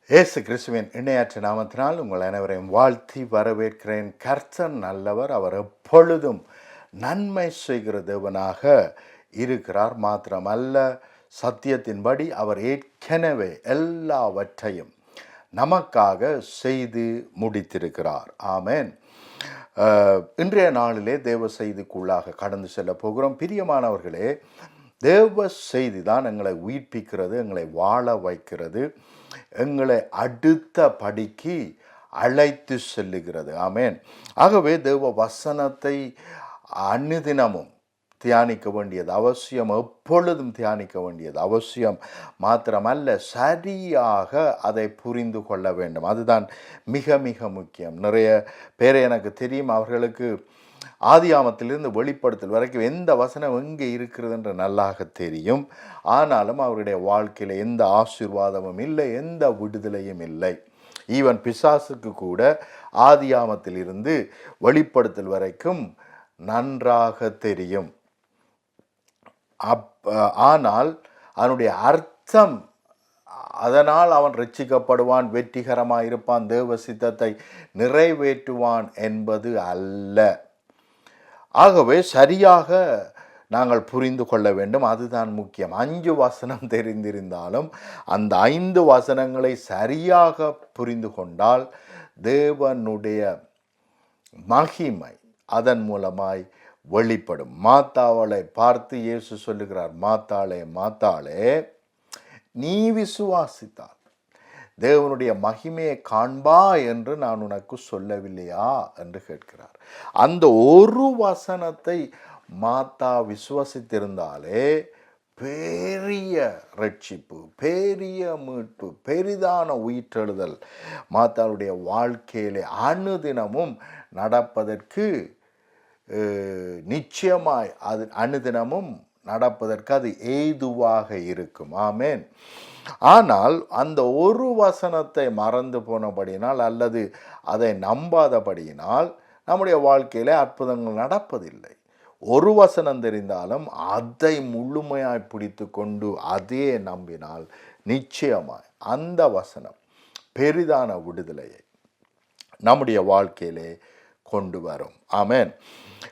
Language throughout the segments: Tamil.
இயேசு கிறிஸ்துவின் இணையற்ற நாமத்தினால் உங்கள் அனைவரையும் வாழ்த்தி வரவேற்கிறேன். கர்த்தர் நல்லவர், அவர் எப்பொழுதும் நன்மை செய்கிற தேவனாக இருக்கிறார். மாத்திரமல்ல, சத்தியத்தின்படி அவர் ஏற்கனவே எல்லாவற்றையும் நமக்காக செய்து முடித்திருக்கிறார். ஆமென். இன்றைய நாளிலே தேவ செய்திக்குள்ளாக கடந்து செல்ல போகிறோம். பிரியமானவர்களே, தேவ செய்தி தான் எங்களை உயிர்ப்பிக்கிறது, எங்களை வாழ வைக்கிறது, எங்களை அடுத்த படிக்கு அழைத்து செல்லுகிறது. ஆமென். ஆகவே தேவ வசனத்தை அனுதினமும் தியானிக்க வேண்டியது அவசியம், எப்பொழுதும் தியானிக்க வேண்டியது அவசியம். மாத்திரமல்ல, சரியாக அதை புரிந்து கொள்ள வேண்டும். அதுதான் மிக மிக முக்கியம். நிறைய பேரை எனக்கு தெரியும், அவர்களுக்கு ஆதியாமத்திலிருந்து வெளிப்படுத்தல் வரைக்கும் எந்த வசனம் எங்கே இருக்கிறது என்று நல்லாக தெரியும். ஆனாலும் அவருடைய வாழ்க்கையில் எந்த ஆசீர்வாதமும் இல்லை, எந்த விடுதலையும் இல்லை. ஈவன் பிசாசுக்கு கூட ஆதியாமத்திலிருந்து வெளிப்படுத்தல் வரைக்கும் நன்றாக தெரியும். ஆனால் அதனுடைய அர்த்தம், அதனால் அவன் ரட்சிக்கப்படுவான், வெற்றிகரமாக இருப்பான், தேவ சித்தத்தை நிறைவேற்றுவான் என்பது அல்ல. ஆகவே சரியாக நாங்கள் புரிந்து கொள்ள வேண்டும். அதுதான் முக்கியம். 5 வசனம் தெரிந்திருந்தாலும் அந்த 5 வசனங்களை சரியாக புரிந்து கொண்டால் தேவனுடைய மகிமை அதன் மூலமாய் வெளிப்படும். மாத்தாளை பார்த்து இயேசு சொல்லுகிறார், மாத்தாளே மாத்தாளே, நீ விசுவாசித்தால் தேவனுடைய மகிமையை காண்பா என்று நான் உனக்கு சொல்லவில்லையா என்று கேட்கிறார். அந்த ஒரு வசனத்தை மாத்தா விசுவசித்திருந்தாலே பெரிய ரட்சிப்பு, பெரிய மீட்பு, பெரிதான உயிர்த்தெழுதல் மாத்தாளுடைய வாழ்க்கையிலே அனுதினமும் நடப்பதற்கு நிச்சயமாய் அது அனுதினமும் நடப்பதற்கு அது ஏதுவாக இருக்கும். ஆமென். ஆனால் அந்த ஒரு வசனத்தை மறந்து போனபடியினால் அல்லது அதை நம்பாதபடியினால் நம்முடைய வாழ்க்கையிலே அற்புதங்கள் நடப்பதில்லை. ஒரு வசனம் தெரிந்தாலும் அதை முழுமையாய் பிடித்து கொண்டு அதே நம்பினால் நிச்சயமாய் அந்த வசனம் பெரிதான விடுதலையை நம்முடைய வாழ்க்கையிலே கொண்டு வரும். ஆமென்.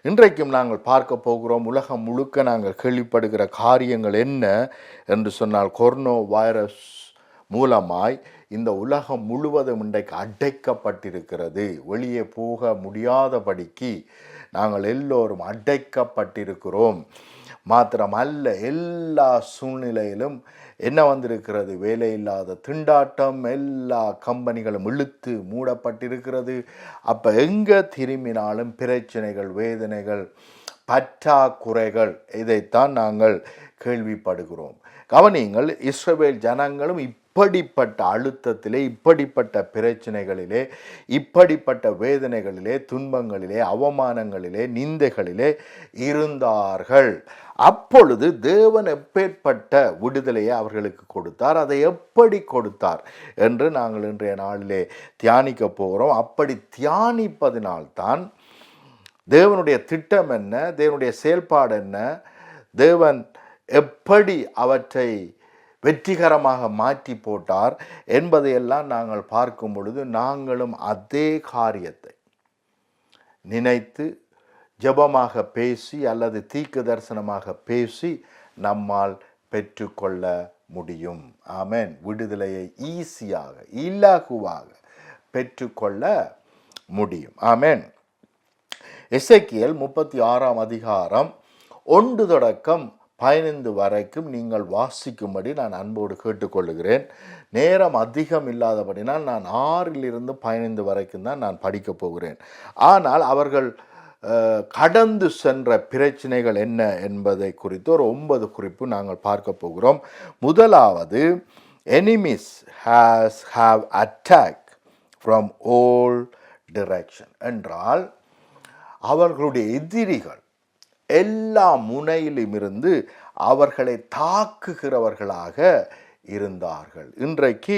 இன்றைக்கும் நாங்கள் பார்க்க போகிறோம், உலகம் முழுக்க நாங்கள் கேள்விப்படுகிற காரியங்கள் என்ன என்று சொன்னால், கொரோனா வைரஸ் மூலமாய் இந்த உலகம் முழுவதும் இன்றைக்கு அடைக்கப்பட்டிருக்கிறது. வெளியே போக முடியாதபடிக்கு நாங்கள் எல்லோரும் அடைக்கப்பட்டிருக்கிறோம். மாத்திரமல்ல, எல்லா சூழ்நிலையிலும் என்ன வந்திருக்கிறது? வேலை இல்லாத திண்டாட்டம், எல்லா கம்பெனிகளும் இழுத்து மூடப்பட்டிருக்கிறது. அப்போ எங்கே திரும்பினாலும் பிரச்சனைகள், வேதனைகள், பற்றாக்குறைகள், இதைத்தான் நாங்கள் கேள்விப்படுகிறோம். கவனியுங்கள், இஸ்ரவேல் ஜனங்களும் இப்படிப்பட்ட அழுத்தத்திலே, இப்படிப்பட்ட பிரச்சனைகளிலே, இப்படிப்பட்ட வேதனைகளிலே, துன்பங்களிலே, அவமானங்களிலே, நிந்தைகளிலே இருந்தார்கள். அப்பொழுது தேவன் எப்பேற்பட்ட விடுதலையை அவர்களுக்கு கொடுத்தார், அதை எப்படி கொடுத்தார் என்று நாங்கள் இன்றைய நாளிலே தியானிக்க போகிறோம். அப்படி தியானிப்பதினால்தான் தேவனுடைய திட்டம் என்ன, தேவனுடைய செயல்பாடு என்ன, தேவன் எப்படி அவற்றை வெற்றிகரமாக மாற்றி போட்டார் என்பதையெல்லாம் நாங்கள் பார்க்கும் பொழுது நாங்களும் அதே காரியத்தை நினைத்து ஜெபமாக பேசி அல்லது தீர்க்க தரிசனமாக பேசி நம்மால் பெற்றுக்கொள்ள முடியும். ஆமென். விடுதலையை ஈஸியாக, இலகுவாக பெற்றுக்கொள்ள முடியும். ஆமென். எசேக்கியேல் 36 அதிகாரம் 1 தொடக்கம் 15 வரைக்கும் நீங்கள் வாசிக்கும்படி நான் அன்போடு கேட்டுக்கொள்கிறேன். நேரம் அதிகம் இல்லாதபடினால் நான் 6 15 வரைக்கும் தான் நான் படிக்கப் போகிறேன். ஆனால் அவர்கள் கடந்து சென்ற பிரச்சனைகள் என்ன என்பதை குறித்து ஒரு 9 குறிப்பு நாங்கள் பார்க்க போகிறோம். முதலாவது, enemies have attacked from all direction என்றால் அவர்களுடைய எதிரிகள் எல்லா முனையிலும் இருந்து அவர்களை தாக்குகிறவர்களாக இருந்தார்கள். இன்றைக்கு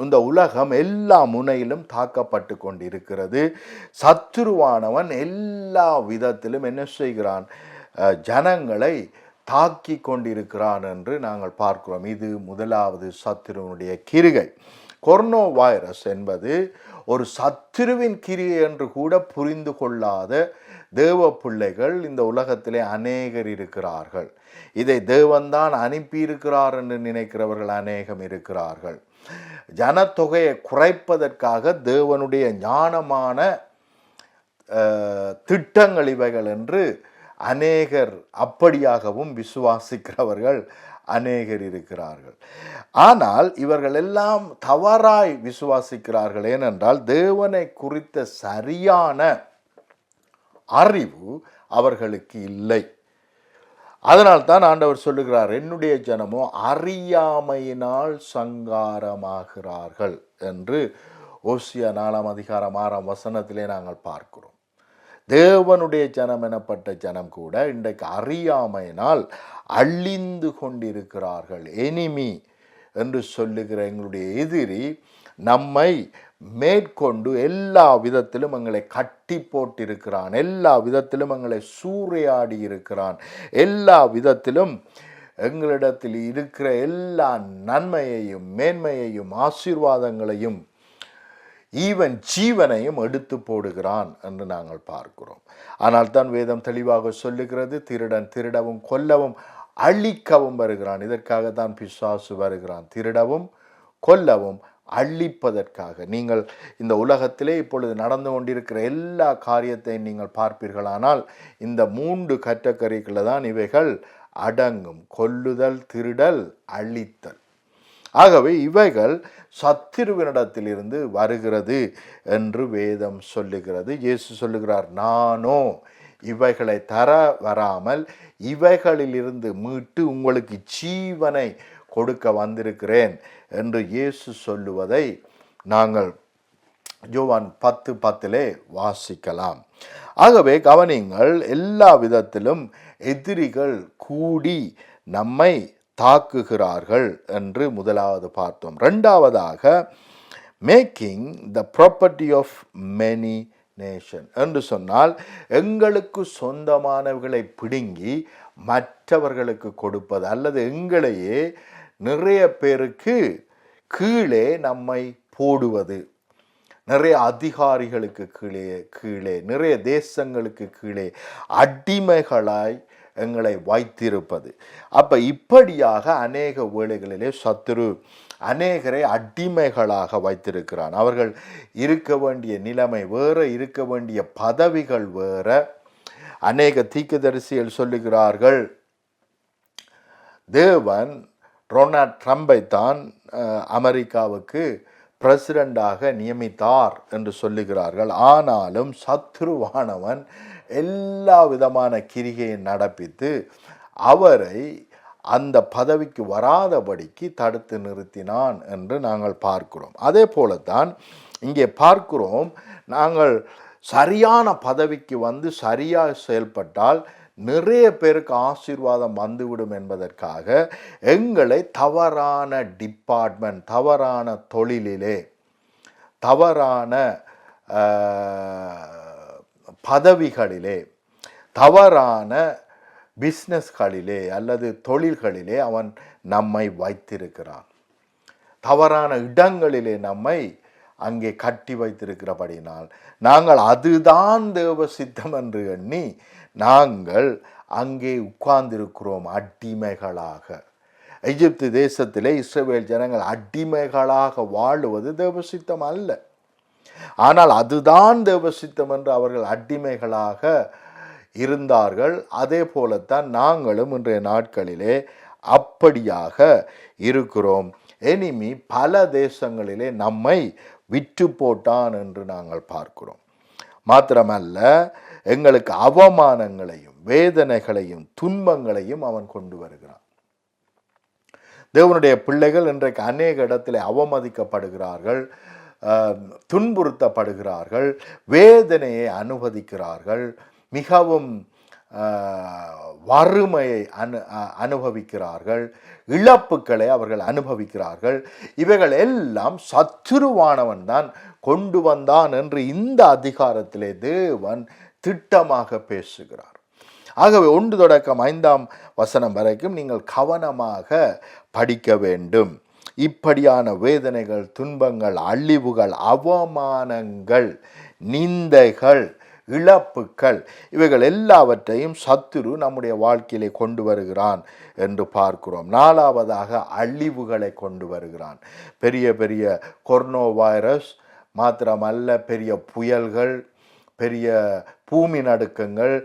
இந்த உலகம் எல்லா முனையிலும் தாக்கப்பட்டு கொண்டிருக்கிறது. சத்துருவானவன் எல்லா விதத்திலும் என்ன செய்கிறான்? ஜனங்களை தாக்கி கொண்டிருக்கிறான் என்று நாங்கள் பார்க்கிறோம். இது முதலாவது சத்துருவனுடைய கிரிகை. கொரோனா வைரஸ் என்பது ஒரு சத்துருவின் கிரியை என்று கூட புரிந்து கொள்ளாத தேவ பிள்ளைகள் இந்த உலகத்திலே அநேகர் இருக்கிறார்கள். இதை தேவன்தான் அனுப்பியிருக்கிறார் என்று நினைக்கிறவர்கள் அநேகம் இருக்கிறார்கள். ஜனத்தொகையை குறைப்பதற்காக தேவனுடைய ஞானமான திட்டங்கள் இவைகள் என்று அநேகர் அப்படியாகவும் விசுவாசிக்கிறவர்கள் அநேகர் இருக்கிறார்கள். ஆனால் இவர்கள் எல்லாம் தவறாய் விசுவாசிக்கிறார்கள். ஏனென்றால் தேவனை குறித்த சரியான அறிவு அவர்களுக்கு இல்லை. அதனால்தான் ஆண்டவர் சொல்லுகிறார், என்னுடைய ஜனமோ அறியாமையினால் சங்காரமாகிறார்கள் என்று ஓசியா 4:6 நாங்கள் பார்க்கிறோம். தேவனுடைய ஜனம் எனப்பட்ட ஜனம் கூட இன்றைக்கு அறியாமையினால் அழிந்து கொண்டிருக்கிறார்கள். எனிமி என்று சொல்லுகிற எங்களுடைய எதிரி நம்மை மேற்கொண்டு எல்லா விதத்திலும் எங்களை கட்டி போட்டிருக்கிறான், எல்லா விதத்திலும் எங்களை சூறையாடி இருக்கிறான், எல்லா விதத்திலும் எங்களிடத்தில் இருக்கிற எல்லா நன்மையையும் மேன்மையையும் ஆசீர்வாதங்களையும் ஈவன் ஜீவனையும் எடுத்து போடுகிறான் என்று நாங்கள் பார்க்கிறோம். ஆனால் தான் வேதம் தெளிவாக சொல்லுகிறது, திருடன் திருடவும் கொல்லவும் அழிக்கவும் வருகிறான். இதற்காக தான் பிசாசு வருகிறான், திருடவும் கொல்லவும் அழிப்பதற்காக. நீங்கள் இந்த உலகத்திலே இப்பொழுது நடந்து கொண்டிருக்கிற எல்லா காரியத்தையும் நீங்கள் பார்ப்பீர்களானால் இந்த 3 கேட்டகரிகளில் தான் இவைகள் அடங்கும்: கொல்லுதல், திருடல், அழித்தல். ஆகவே இவைகள் சத்துருவினிடத்திலிருந்து வருகிறது என்று வேதம் சொல்லுகிறது. இயேசு சொல்லுகிறார், நானோ இவைகளை தர வராமல் இவைகளிலிருந்து மீட்டு உங்களுக்கு ஜீவனை கொடுக்க வந்திருக்கிறேன் என்று இயேசு சொல்லுவதை நாங்கள் யோவான் 10:10 வாசிக்கலாம். ஆகவே கவனிங்கள், எல்லா விதத்திலும் எதிரிகள் கூடி நம்மை தாக்குகிறார்கள் என்று முதலாவது பார்த்தோம். இரண்டாவதாக, making the property of many nation என்று சொன்னால் எங்களுக்கு சொந்தமானவர்களை பிடுங்கி மற்றவர்களுக்கு கொடுப்பது, அல்லது எங்களையே நிறைய பேருக்கு கீழே நம்மை போடுவது, நிறைய அதிகாரிகளுக்கு கீழே நிறைய தேசங்களுக்கு கீழே அடிமைகளாய் எங்களை வைத்திருப்பது. அப்போ இப்படியாக அநேக வேளைகளிலே சத்துரு அநேகரை அடிமைகளாக வைத்திருக்கிறான். அவர்கள் இருக்க வேண்டிய நிலைமை வேறு, இருக்க வேண்டிய பதவிகள் வேறு. அநேக தீர்க்கதரிசிகள் சொல்லுகிறார்கள், தேவன் டொனால்ட் ட்ரம்பை தான் அமெரிக்காவுக்கு பிரசிடண்டாக நியமித்தார் என்று சொல்லுகிறார்கள். ஆனாலும் சத்ருவானவன் எல்லா விதமான கிரிகையை நடப்பித்து அவரை அந்த பதவிக்கு வராதபடிக்கு தடுத்து நிறுத்தினான் என்று நாங்கள் பார்க்கிறோம். அதே போலத்தான் இங்கே பார்க்கிறோம், நாங்கள் சரியான பதவிக்கு வந்து சரியாக செயல்பட்டால் நிறைய பேருக்கு ஆசீர்வாதம் வந்துவிடும் என்பதற்காக எங்களை தவறான டிபார்ட்மெண்ட், தவறான தொழிலிலே, தவறான பதவிகளிலே, தவறான பிஸ்னஸ்களிலே அல்லது தொழில்களிலே அவன் நம்மை வைத்திருக்கிறான். தவறான இடங்களிலே நம்மை அங்கே கட்டி வைத்திருக்கிறபடினால் நாங்கள் அதுதான் தேவ சித்தம் என்று எண்ணி நாங்கள் அங்கே உட்கார்ந்திருக்கிறோம் அடிமைகளாக. எகிப்து தேசத்திலே இஸ்ரவேல் ஜனங்கள் அடிமைகளாக வாழுவது தேவசித்தம் அல்ல. ஆனால் அதுதான் தேவசித்தம் என்று அவர்கள் அடிமைகளாக இருந்தார்கள். அதே போலத்தான் நாங்களும் இன்றைய நாட்களிலே அப்படியாக இருக்கிறோம். எனிமி பல தேசங்களிலே நம்மை விற்று போட்டான் என்று நாங்கள் பார்க்கிறோம். மாத்திரமல்ல, எங்களுக்கு அவமானங்களையும் வேதனைகளையும் துன்பங்களையும் அவன் கொண்டு வருகிறான். தேவனுடைய பிள்ளைகள் இன்றைக்கு அநேக இடத்திலே அவமதிக்கப்படுகிறார்கள், துன்புறுத்தப்படுகிறார்கள், வேதனையை அனுபவிக்கிறார்கள், மிகவும் வறுமையை அனுபவிக்கிறார்கள், இழப்புக்களை அவர்கள் அனுபவிக்கிறார்கள். இவைகள் எல்லாம் சத்துருவானவன் தான் கொண்டு வந்தான் என்று இந்த அதிகாரத்திலே தேவன் திட்டமாக பேசுகிறார். ஆகவே 1 தொடக்கம் 5 வசனம் வரைக்கும் நீங்கள் கவனமாக படிக்க வேண்டும். இப்படியான வேதனைகள், துன்பங்கள், அழிவுகள், அவமானங்கள், நிந்தைகள், இழப்புக்கள், இவைகள் எல்லாவற்றையும் சத்துரு நம்முடைய வாழ்க்கையிலே கொண்டு வருகிறான் என்று பார்க்கிறோம். நாலாவதாக அழிவுகளை கொண்டு வருகிறான். பெரிய பெரிய கொரோனா வைரஸ் மாத்திரமல்ல, பெரிய புயல்கள், பெரிய பூமி நடுக்கங்கள்,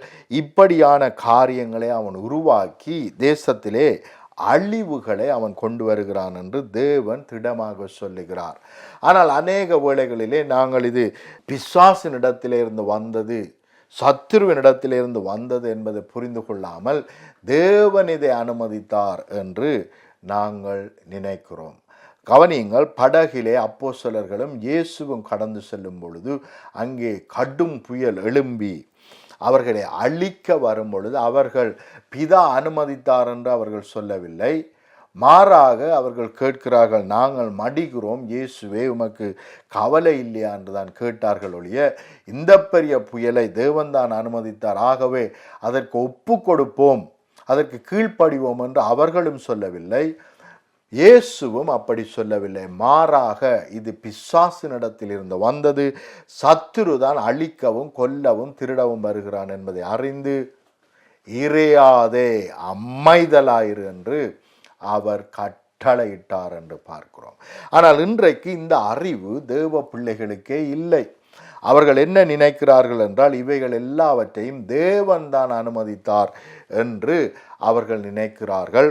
இப்படியான காரியங்களை அவன் உருவாக்கி தேசத்திலே அழிவுகளை அவன் கொண்டு வருகிறான் என்று தேவன் திடமாக சொல்லுகிறார். ஆனால் அநேக வேளைகளிலே நாங்கள் இது பிசாசினிடத்திலிருந்து வந்தது, சத்துருவினிடத்திலிருந்து வந்தது என்பதை புரிந்து கொள்ளாமல் தேவன் இதை அனுமதித்தார் என்று நாங்கள் நினைக்கிறோம். கவனியுங்கள், படகிலே அப்போஸ்தலர்களும் இயேசுவும் கடந்து செல்லும் பொழுது அங்கே கடும் புயல் எழும்பி அவர்களை அழிக்க வரும் பொழுது அவர்கள் பிதா அனுமதித்தார் என்று அவர்கள் சொல்லவில்லை. மாறாக அவர்கள் கேட்கிறார்கள், நாங்கள் மடிகிறோம், இயேசுவே உமக்கு கவலை இல்லையா என்று தான் கேட்டார்கள் ஒழிய, இந்த பெரிய புயலை தேவன்தான் அனுமதித்தார், ஆகவே அதற்கு ஒப்பு கொடுப்போம், அதற்கு கீழ்ப்படிவோம் என்று அவர்களும் சொல்லவில்லை. இயேசுவும் அப்படி சொல்லவில்லை. மாறாக இது பிசாசினிடத்தில் இருந்து வந்தது, சத்துருதான் அழிக்கவும் கொல்லவும் திருடவும் வருகிறான் என்பதை அறிந்து இறையாதே அமைதலாயிரு என்று அவர் கட்டளையிட்டார் என்று பார்க்கிறோம். ஆனால் இன்றைக்கு இந்த அறிவு தேவ பிள்ளைகளுக்கே இல்லை. அவர்கள் என்ன நினைக்கிறார்கள் என்றால், இவைகள் எல்லாவற்றையும் தேவன் தான் அனுமதித்தார் என்று அவர்கள் நினைக்கிறார்கள்.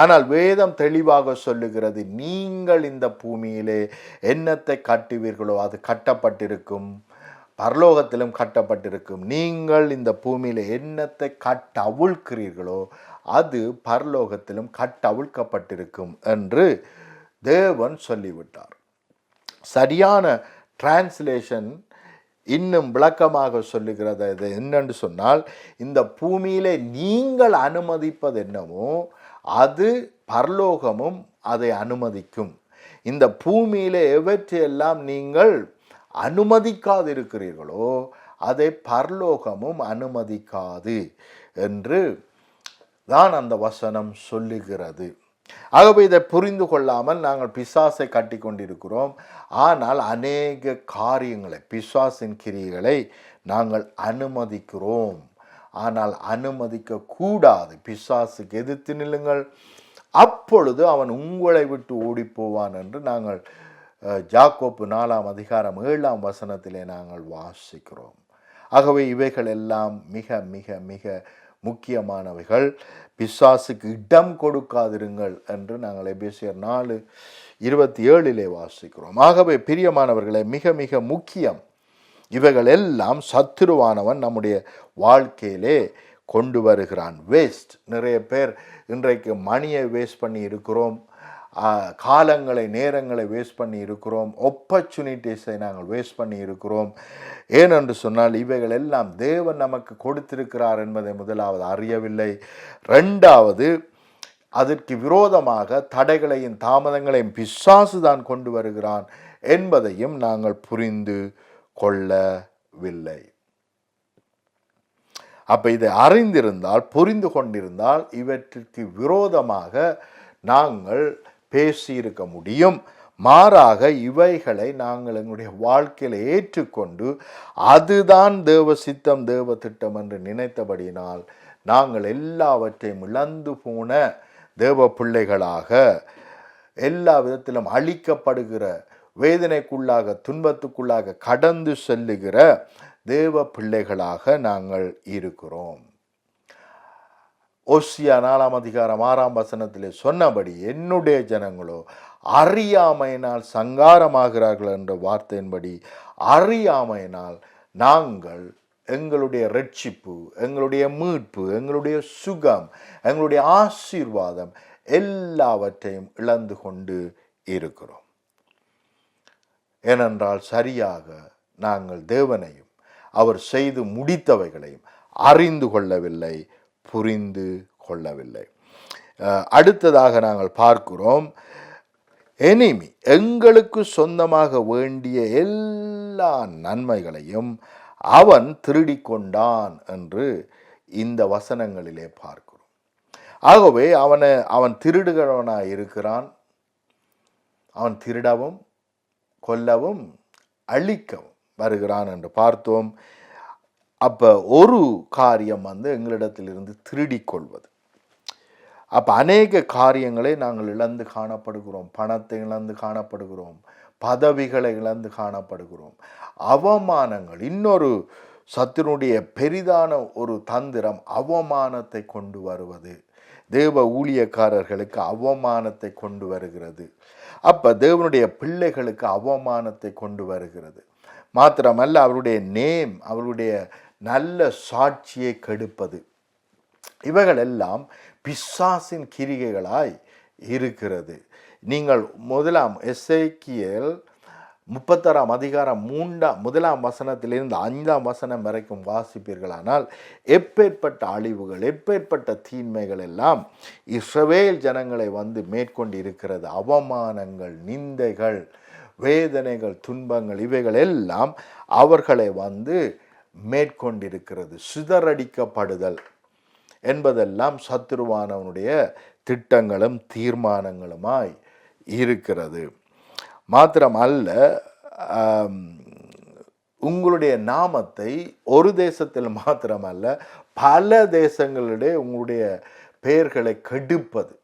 ஆனால் வேதம் தெளிவாக சொல்லுகிறது, நீங்கள் இந்த பூமியிலே என்னத்தை கட்டுவீர்களோ அது கட்டப்பட்டிருக்கும், பரலோகத்திலும் கட்டப்பட்டிருக்கும். நீங்கள் இந்த பூமியில என்னத்தை கட்டவிழ்க்கிறீர்களோ அது பரலோகத்திலும் கட்டவிழ்க்கப்பட்டிருக்கும் என்று தேவன் சொல்லிவிட்டார். சரியான டிரான்ஸ்லேஷன் இன்னும் விளக்கமாக சொல்லுகிறது. இது என்னென்று சொன்னால், இந்த பூமியிலே நீங்கள் அனுமதிப்பது என்னவோ அது பரலோகமும் அதை அனுமதிக்கும். இந்த பூமியிலே எவற்றையெல்லாம் நீங்கள் அனுமதிக்காது இருக்கிறீர்களோ அதை பரலோகமும் அனுமதிக்காது என்று தான் அந்த வசனம் சொல்லுகிறது. ஆகவே இதை புரிந்து கொள்ளாமல் நாங்கள் பிசாசை கட்டி கொண்டிருக்கிறோம். ஆனால் அநேக காரியங்களை, பிசாசின் கிரியைகளை நாங்கள் அனுமதிக்கிறோம். ஆனால் அனுமதிக்க கூடாது. பிசாசுக்கு எதிர்த்து நில்லுங்கள், அப்பொழுது அவன் உங்களை விட்டு ஓடிப்போவான் என்று நாங்கள் யாக்கோப்பு 4:7 நாங்கள் வாசிக்கிறோம். ஆகவே இவைகள் எல்லாம் மிக மிக மிக முக்கியமானவைகள். பிசாசுக்கு இடம் கொடுக்காதிருங்கள் என்று நாங்கள் எபேசியர் 4:27 வாசிக்கிறோம். ஆகவே பிரியமானவர்களே, மிக மிக முக்கியம். இவைகள் எல்லாம் சத்துருவானவன் நம்முடைய வாழ்க்கையிலே கொண்டு வருகிறான். வேஸ்ட், நிறைய பேர் இன்றைக்கு மணியை வேஸ்ட் பண்ணி இருக்கிறோம், காலங்களை நேரங்களை வேஸ்ட் பண்ணி இருக்கிறோம், ஆப்பர்ச்சுனிட்டிஸை நாங்கள் வேஸ்ட் பண்ணி இருக்கிறோம். ஏனென்று சொன்னால் இவைகள் எல்லாம் தேவன் நமக்கு கொடுத்திருக்கிறார் என்பதை முதலாவது அறியவில்லை. ரெண்டாவது, அதற்கு விரோதமாக தடைகளையும் தாமதங்களையும் பிசாசு தான் கொண்டு வருகிறான் என்பதையும் நாங்கள் புரிந்து கொள்ளவில்லை. அப்ப இதை அறிந்திருந்தால், புரிந்து கொண்டிருந்தால், இவற்றிற்கு விரோதமாக நாங்கள் பேசியிருக்க முடியும். மாறாக இவைகளை நாங்கள் எங்களுடைய வாழ்க்கையில் ஏற்றுக்கொண்டு அதுதான் தேவ சித்தம், தேவ திட்டம் என்று நினைத்தபடியினால் நாங்கள் எல்லாவற்றையும் இழந்து போன தேவ பிள்ளைகளாக, எல்லா விதத்திலும் அழிக்கப்படுகிற, வேதனைக்குள்ளாக, துன்பத்துக்குள்ளாக கடந்து செல்லுகிற தேவ பிள்ளைகளாக நாங்கள் இருக்கிறோம். ஓசியா 4:6 சொன்னபடி, என்னுடைய ஜனங்களோ அறியாமையினால் சங்காரமாகிறார்கள் என்ற வார்த்தையின்படி அறியாமையினால் நாங்கள் எங்களுடைய ரட்சிப்பு, எங்களுடைய மீட்பு, எங்களுடைய சுகம், எங்களுடைய ஆசீர்வாதம் எல்லாவற்றையும் இழந்து கொண்டு இருக்கிறோம். ஏனென்றால் சரியாக நாங்கள் தேவனையும் அவர் செய்து முடித்தவைகளையும் அறிந்து கொள்ளவில்லை, புரிந்து கொள்ளவில்லை. அடுத்ததாக நாங்கள் பார்க்கிறோம், எனிமி எங்களுக்கு சொந்தமாக வேண்டிய எல்லா நன்மைகளையும் அவன் திருடிக்கொண்டான் என்று இந்த வசனங்களிலே பார்க்கிறோம். ஆகவே அவன் திருடுகிறவனாய் இருக்கிறான். அவன் திருடவும் கொல்லவும் அழிக்கவும் வருகிறான் என்று பார்த்தோம். அப்போ ஒரு காரியம் எங்களிடத்திலிருந்து திருடிக் கொள்வது. அப்போ அநேக காரியங்களை நாங்கள் இழந்து காணப்படுகிறோம். பணத்தை இழந்து காணப்படுகிறோம், பதவிகளை இழந்து காணப்படுகிறோம், அவமானங்கள். இன்னொரு சத்துருடைய பெரிதான ஒரு தந்திரம் அவமானத்தை கொண்டு வருவது. தேவ ஊழியக்காரர்களுக்கு அவமானத்தை கொண்டு வருகிறது. அப்போ தேவனுடைய பிள்ளைகளுக்கு அவமானத்தை கொண்டு வருகிறது. மாத்திரமல்ல, அவருடைய நேம், அவருடைய நல்ல சாட்சியை கெடுப்பது. இவைகள் எல்லாம் பிசாசின் கிரிகைகளாய் இருக்கிறது. நீங்கள் முதலாம் எசேக்கியேல் 36 அதிகாரம் 1ஆம் வசனத்திலிருந்து 5ஆம் வசனம் வரைக்கும் வாசிப்பீர்களானால் எப்பேற்பட்ட அழிவுகள், எப்பேற்பட்ட தீன்மைகள் எல்லாம் இஸ்ரவேல் ஜனங்களை மேற்கொண்டு இருக்கிறது. அவமானங்கள், நிந்தைகள், வேதனைகள், துன்பங்கள், இவைகள் எல்லாம் அவர்களை மேற்கொண்டிருக்கிறது. சிதறடிக்கப்படுதல் என்பதெல்லாம் சத்துருவானவனுடைய திட்டங்களும் தீர்மானங்களுமாய் இருக்கிறது. மாத்திரமல்ல, உங்களுடைய நாமத்தை ஒரு தேசத்தில் மாத்திரமல்ல பல தேசங்களிடையே உங்களுடைய பெயர்களை கெடுப்பது,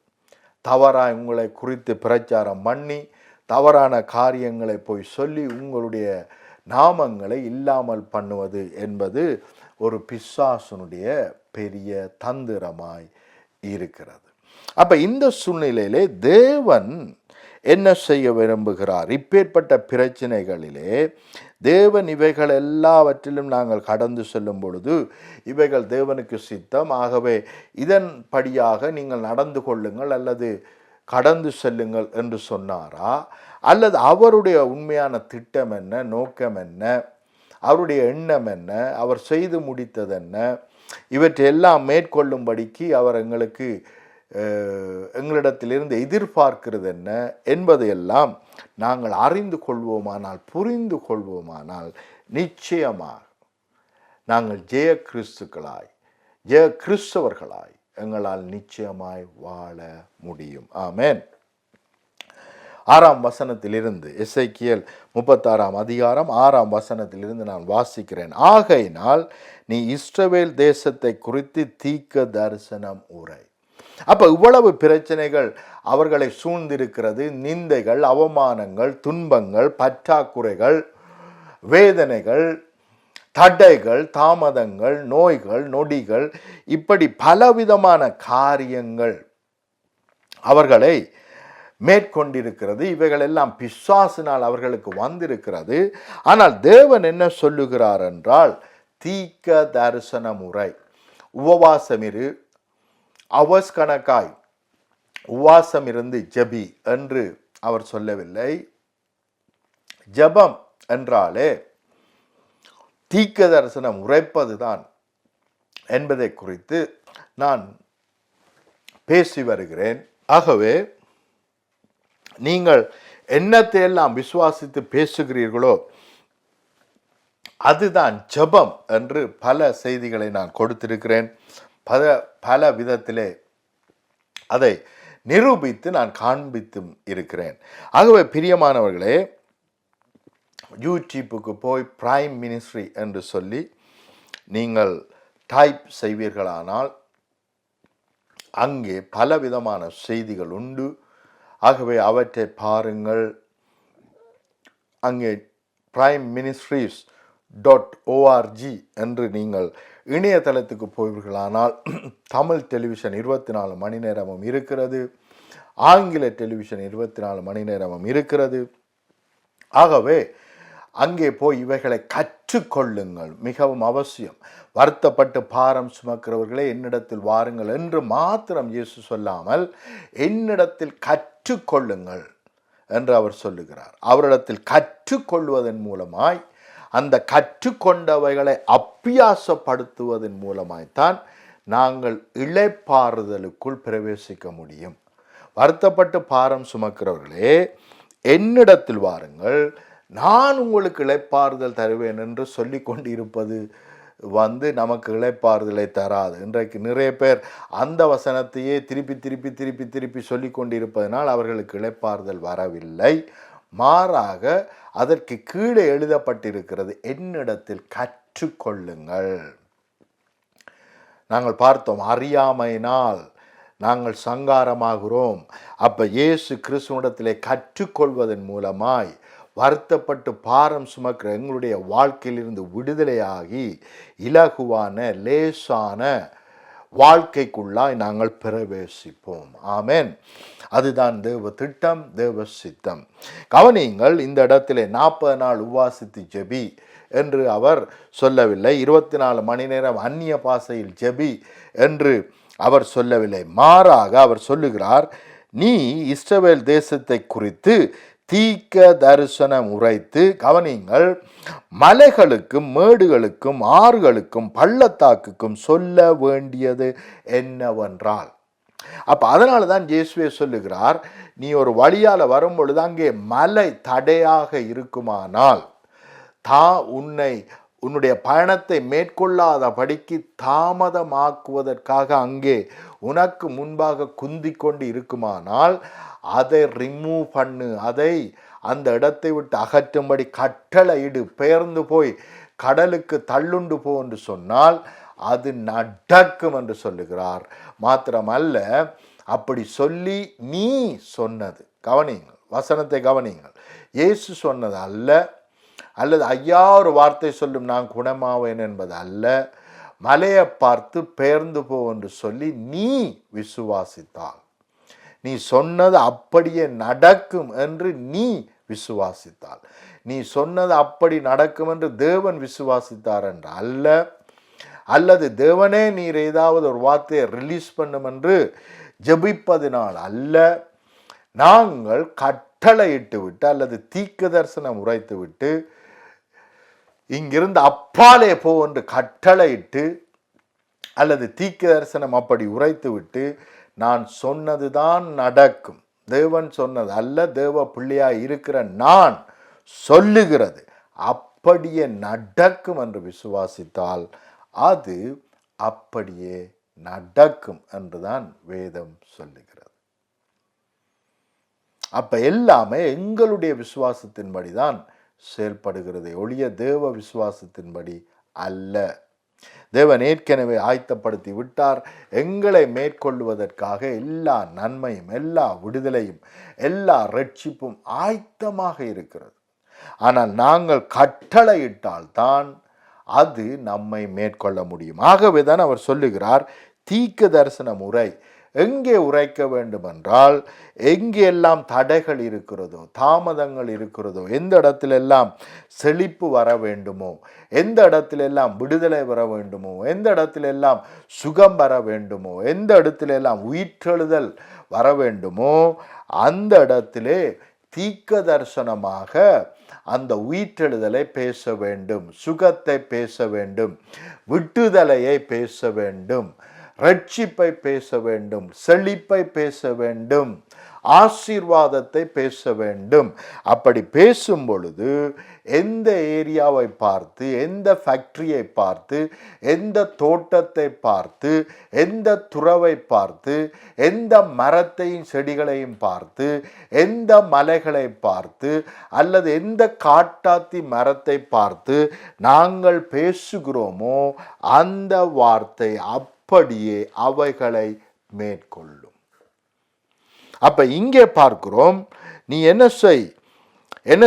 தவறாக உங்களை குறித்து பிரச்சாரம் பண்ணி தவறான காரியங்களை போய் சொல்லி உங்களுடைய நாமங்களை இல்லாமல் பண்ணுவது என்பது ஒரு பிசாசுனுடைய பெரிய தந்திரமாய் இருக்கிறது. அப்போ இந்த சூழ்நிலையிலே தேவன் என்ன செய்ய விரும்புகிறார்? இப்பேற்பட்ட பிரச்சனைகளிலே தேவன் இவைகள் எல்லாவற்றிலும் நாங்கள் கடந்து செல்லும் பொழுது இவைகள் தேவனுக்கு சித்தம், ஆகவே இதன்படியாக நீங்கள் நடந்து கொள்ளுங்கள் அல்லது கடந்து செல்லுங்கள் என்று சொன்னாரா? அல்லது அவருடைய உண்மையான திட்டம் என்ன, நோக்கம் என்ன, அவருடைய எண்ணம் என்ன, அவர் செய்து முடித்தது என்ன, இவற்றையெல்லாம் மேற்கொள்ளும்படிக்கு அவர் எங்களிடத்திலிருந்து எதிர்பார்க்கிறது என்ன என்பதையெல்லாம் நாங்கள் அறிந்து கொள்வோமானால், புரிந்து கொள்வோமானால் நிச்சயமாக நாங்கள் ஜெய கிறிஸ்துக்களாய், ஜெய கிறிஸ்தவர்களாய் எங்களால் நிச்சயமாய் வாழ முடியும். ஆமென். 6ஆம் வசனத்திலிருந்து எசேக்கியேல் 36ஆம் அதிகாரம் 6ஆம் வசனத்திலிருந்து நான் வாசிக்கிறேன். ஆகையினால் நீ இஸ்ரவேல் தேசத்தை குறித்து தீர்க்க தரிசனம் உரை. அப்போ இவ்வளவு பிரச்சனைகள் அவர்களை சூழ்ந்திருக்கிறது. நிந்தைகள், அவமானங்கள், துன்பங்கள், பற்றாக்குறைகள், வேதனைகள், தடைகள், தாமதங்கள், நோய்கள், நொடிகள், இப்படி பலவிதமான காரியங்கள் அவர்களை மேற்கொண்டிருக்கிறது. இவைகள் எல்லாம் பிசாசினால் அவர்களுக்கு வந்திருக்கிறது. ஆனால் தேவன் என்ன சொல்லுகிறார் என்றால், தீர்க்க தரிசன முறை, உபவாசமிரு, அவர்ஸ் கணக்காய் உபவாசம் இருந்து ஜெபி என்று அவர் சொல்லவில்லை. ஜெபம் என்றாலே தீர்க்க தரிசனம் உரைப்பதுதான் என்பதை குறித்து நான் பேசி வருகிறேன். ஆகவே நீங்கள் என்னத்தை எல்லாம் விசுவாசித்து பேசுகிறீர்களோ அதுதான் ஜெபம் என்று பல செய்திகளை நான் கொடுத்திருக்கிறேன். பல விதத்திலே அதை நிரூபித்து நான் காண்பித்தும் இருக்கிறேன். ஆகவே பிரியமானவர்களே, யூடியூப்புக்கு போய் பிரைம் மினிஸ்ட்ரி என்று சொல்லி நீங்கள் டைப் செய்வீர்களானால் அங்கே பலவிதமான செய்திகள் உண்டு. ஆகவே அவற்றை பாருங்கள். அங்கே primeministries.org என்று நீங்கள் இணையதளத்துக்கு போவீர்களானால் தமிழ் டெலிவிஷன் 24 மணி நேரமும் இருக்கிறது, ஆங்கில டெலிவிஷன் 24 மணி நேரமும் இருக்கிறது. ஆகவே அங்கே போய் இவைகளை கற்றுக்கொள்ளுங்கள், மிகவும் அவசியம். வருத்தப்பட்டு பாரம் சுமக்கிறவர்களே என்னிடத்தில் வாருங்கள் என்று மாத்திரம் இயேசு சொல்லாமல் என்னிடத்தில் கற்றுக்கொள்ளுங்கள் என்று அவர் சொல்லுகிறார். அவரிடத்தில் கற்றுக்கொள்வதன் மூலமாய், அந்த கற்றுக்கொண்டவைகளை அப்பியாசப்படுத்துவதன் மூலமாய்த்தான் நாங்கள் இளைப்பாறுதலுக்குள் பிரவேசிக்க முடியும். வருத்தப்பட்டு பாரம் சுமக்கிறவர்களே என்னிடத்தில் வாருங்கள், நான் உங்களுக்கு இளைப்பாறுதல் தருவேன் என்று சொல்லி கொண்டிருப்பது நமக்கு இளைப்பாறுதலை தராது. இன்றைக்கு நிறைய பேர் அந்த வசனத்தையே திருப்பி திருப்பி திருப்பி திருப்பி சொல்லி கொண்டிருப்பதனால் அவர்களுக்கு இளைப்பாறுதல் வரவில்லை. மாறாக அதற்கு கீழே எழுதப்பட்டிருக்கிறது, என்னிடத்தில் கற்றுக்கொள்ளுங்கள். நாங்கள் பார்த்தோம், அறியாமையினால் நாங்கள் சங்காரமாகிறோம். அப்ப இயேசு கிறிஸ்துவிடத்திலே கற்றுக்கொள்வதன் மூலமாய் வருத்தப்பட்டு பாரம் சுமக்கிற எங்களுடைய வாழ்க்கையிலிருந்து விடுதலையாகி இலகுவான லேசான வாழ்க்கைக்குள்ளாய் நாங்கள் பிரவேசிப்போம். ஆமென். அதுதான் தேவ திட்டம், தேவ சித்தம். கவனியுங்கள், இந்த இடத்திலே 40 நாள் உபவாசித்து ஜெபி என்று அவர் சொல்லவில்லை. 24 மணி நேரம் அந்நிய பாஷையில் ஜெபி என்று அவர் சொல்லவில்லை. மாறாக அவர் சொல்லுகிறார், நீ இஸ்ரவேல் தேசத்தை குறித்து தீர்க்க தரிசனம் உரைத்து, கவனிங்கள், மலைகளுக்கும் மேடுகளுக்கும் ஆறுகளுக்கும் பள்ளத்தாக்குக்கும் சொல்ல வேண்டியது என்னவென்றால், அப்ப அதனால தான் இயேசுவே சொல்லுகிறார், நீ ஒரு வழியால வரும் பொழுது அங்கே மலை தடையாக இருக்குமானால் உன்னுடைய பயணத்தை மேற்கொள்ளாதபடிக்கு தாமதமாக்குவதற்காக அங்கே உனக்கு முன்பாக குந்தி கொண்டு இருக்குமானால் அதை ரிமூவ் பண்ணு, அதை அந்த இடத்தை விட்டு அகற்றும்படி கட்டளையிடு, பெயர்ந்து போய் கடலுக்கு தள்ளுண்டு போ என்று சொன்னால் அது நடக்கும் என்று சொல்லுகிறார். மாத்திரமல்ல, அப்படி சொல்லி நீ சொன்னது, கவனியுங்கள், வசனத்தை கவனியுங்கள், இயேசு சொன்னது அல்ல, அல்லது ஐயா ஒரு வார்த்தை சொல்லும் நான் குணமாவேன் என்பது அல்ல. மலையை பார்த்து பெயர்ந்து போ என்று சொல்லி நீ விசுவாசித்தால், நீ சொன்னது அப்படியே நடக்கும் என்று நீ விசுவாசித்தால், நீ சொன்னது அப்படி நடக்கும் என்று தேவன் விசுவாசித்தார் என்று அல்ல, அல்லது தேவனே நீர் ஏதாவது ஒரு வார்த்தையை ரிலீஸ் பண்ணும் என்று ஜெபிப்பதினால் அல்ல. நாங்கள் கட்டளையிட்டு விட்டு அல்லது தீர்க்க தரிசனம் உரைத்து விட்டு இங்கிருந்து அப்பாலே போ என்று கட்டளையிட்டு அல்லது தீர்க்க தரிசனம் அப்படி உரைத்து விட்டு நான் சொன்னதுதான் நடக்கும், தேவன் சொன்னது அல்ல, தேவ பிள்ளையாய் இருக்கிற நான் சொல்லுகிறது அப்படியே நடக்கும் என்று விசுவாசித்தால் அது அப்படியே நடக்கும் என்றுதான் வேதம் சொல்லுகிறது. அப்ப எல்லாமே எங்களுடைய விசுவாசத்தின்படி தான் செயல்படுகிறது, ஒழிய தேவ விசுவாசத்தின்படி அல்ல. தேவன் ஏற்கனவே ஆயத்தப்படுத்தி விட்டார். எங்களை மேற்கொள்வதற்காக எல்லா நன்மையும், எல்லா விடுதலையும், எல்லா ரட்சிப்பும் ஆயத்தமாக இருக்கிறது. ஆனால் நாங்கள் கட்டளையிட்டால்தான் அது நம்மை மேற்கொள்ள முடியும். ஆகவேதான் அவர் சொல்லுகிறார், தீர்க்க தரிசன முறை எங்கே உரைக்க வேண்டும் என்றால், எங்கெல்லாம் தடைகள் இருக்கிறதோ, தாமதங்கள் இருக்கிறதோ, எந்த இடத்திலெல்லாம் செழிப்பு வர வேண்டுமோ, எந்த இடத்திலெல்லாம் விடுதலை வர வேண்டுமோ, எந்த இடத்திலெல்லாம் சுகம் வர வேண்டுமோ, எந்த இடத்திலெல்லாம் உயிர்த்தெழுதல் வர வேண்டுமோ, அந்த இடத்திலே தீர்க்க தரிசனமாக அந்த உயிர்த்தெழுதலை பேச வேண்டும், சுகத்தை பேச வேண்டும், விட்டுதலையை பேச வேண்டும், ரட்சிப்பை பேச வேண்டும், செழிப்பை பேச வேண்டும், ஆசீர்வாதத்தை பேச வேண்டும். அப்படி பேசும் பொழுது எந்த ஏரியாவை பார்த்து, எந்த ஃபேக்டரியை பார்த்து, எந்த தோட்டத்தை பார்த்து, எந்த துறவை பார்த்து, எந்த மரத்தையும் செடிகளையும் பார்த்து, எந்த மலைகளை பார்த்து, அல்லது எந்த காட்டாத்தி மரத்தை பார்த்து நாங்கள் பேசுகிறோமோ அந்த வார்த்தை அப்படியே அவைகளை மேற்கொள்ளும். அப்ப இங்கே பார்க்கிறோம், நீ என்ன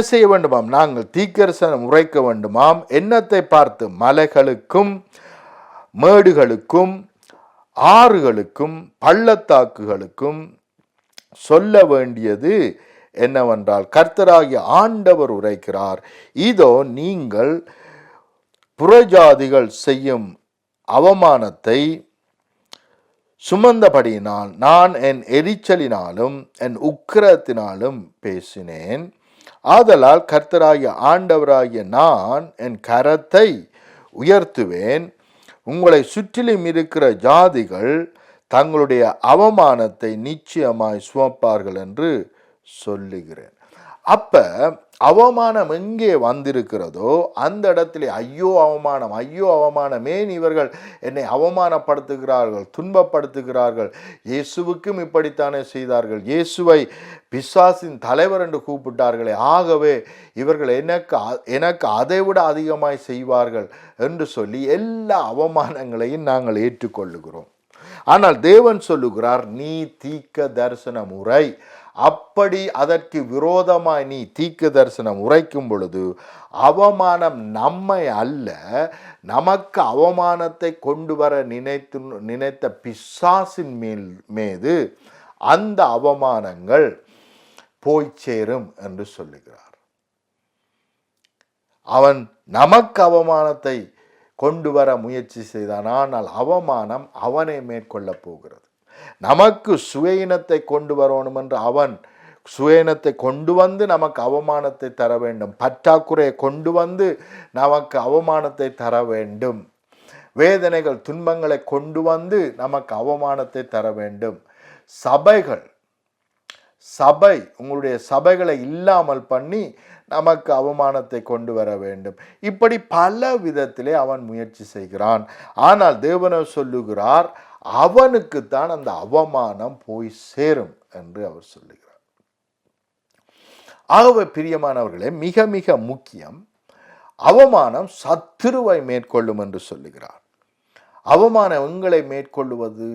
செய்ய வேண்டுமாம், நாங்கள் தீர்க்கதரிசனம் உரைக்க வேண்டுமாம். என்னத்தை பார்த்து? மலைகளுக்கும் மேடுகளுக்கும் ஆறுகளுக்கும் பள்ளத்தாக்குகளுக்கும் சொல்ல வேண்டியது என்னவென்றால், கர்த்தராகிய ஆண்டவர் உரைக்கிறார், இதோ நீங்கள் புறஜாதிகள் செய்யும் அவமானத்தை சுமந்தபடியினால் நான் என் எரிச்சலினாலும் என் உக்கிரத்தினாலும் பேசினேன். ஆதலால் கர்த்தராகிய ஆண்டவராகிய நான் என் கரத்தை உயர்த்துவேன், உங்களை சுற்றிலும் இருக்கிற ஜாதிகள் தங்களுடைய அவமானத்தை நிச்சயமாய் சுமப்பார்கள் என்று சொல்லுகிறேன். அப்ப அவமானம் எங்கே வந்திருக்கிறதோ அந்த இடத்துல ஐயோ அவமானம், ஐயோ அவமானம், ஏன் இவர்கள் என்னை அவமானப்படுத்துகிறார்கள், துன்பப்படுத்துகிறார்கள், இயேசுவுக்கும் இப்படித்தானே செய்தார்கள், இயேசுவை பிசாசின் தலைவர் என்று கூப்பிட்டார்களே, ஆகவே இவர்கள் எனக்கு அதைவிட அதிகமாய் செய்வார்கள் என்று சொல்லி எல்லா அவமானங்களையும் நாங்கள் ஏற்றுக்கொள்ளுகிறோம். ஆனால் தேவன் சொல்லுகிறார், நீ தீர்க்க தரிசனம் உரை, அப்படி அதற்கு விரோதமாய் நீ தீர்க்க தரிசனம் உரைக்கும் பொழுது அவமானம் நம்மை அல்ல, நமக்கு அவமானத்தை கொண்டு வர நினைத்த பிசாசின் மீது அந்த அவமானங்கள் போய் சேரும் என்று சொல்லுகிறார். அவன் நமக்கு அவமானத்தை கொண்டு வர முயற்சி செய்தான், ஆனால் அவமானம் அவனை மேற்கொள்ள போகிறது. நமக்கு சுயயினத்தை கொண்டு வரணும் என்று அவன் சுயயினத்தை கொண்டு வந்து நமக்கு அவமானத்தை தர வேண்டும், பற்றாக்குறையை கொண்டு வந்து நமக்கு அவமானத்தை தர வேண்டும், வேதனைகள் துன்பங்களை கொண்டு வந்து நமக்கு அவமானத்தை தர வேண்டும். சபை உங்களுடைய சபைகளை இல்லாமல் பண்ணி நமக்கு அவமானத்தை கொண்டு வர வேண்டும். இப்படி பல விதத்திலே அவன் முயற்சி செய்கிறான். ஆனால் தேவனோ சொல்லுகிறார், அவனுக்குத்தான் அந்த அவமானம் போய் சேரும் என்று அவர் சொல்லுகிறார். ஆகவே பிரியமானவர்களே, மிக மிக முக்கியம், அவமானம் சத்துருவை மேற்கொள்ளும் என்று சொல்லுகிறார். அவமானம் எங்களை மேற்கொள்ளுவது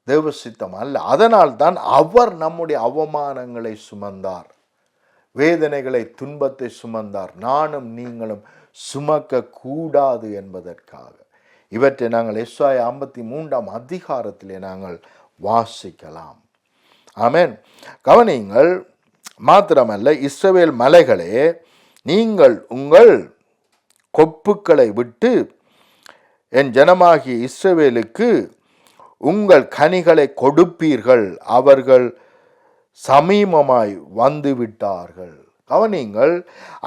தேவ சித்தம் அல்ல. அதனால் தான் அவர் நம்முடைய அவமானங்களை சுமந்தார், வேதனைகளை துன்பத்தை சுமந்தார், நானும் நீங்களும் சுமக்க கூடாது என்பதற்காக. இவற்றை நாங்கள் எஸ்ஐயா 53 அதிகாரத்திலே நாங்கள் வாசிக்கலாம். ஆமென். கவனியுங்கள். மாத்திரமல்ல, இஸ்ரவேல் மலைகளே, நீங்கள் உங்கள் கொப்புக்களை விட்டு என் ஜனமாகிய இஸ்ரவேலுக்கு உங்கள் கனிகளை கொடுப்பீர்கள், அவர்கள் சமீபமாய் வந்து விட்டார்கள். கவனிங்கள்,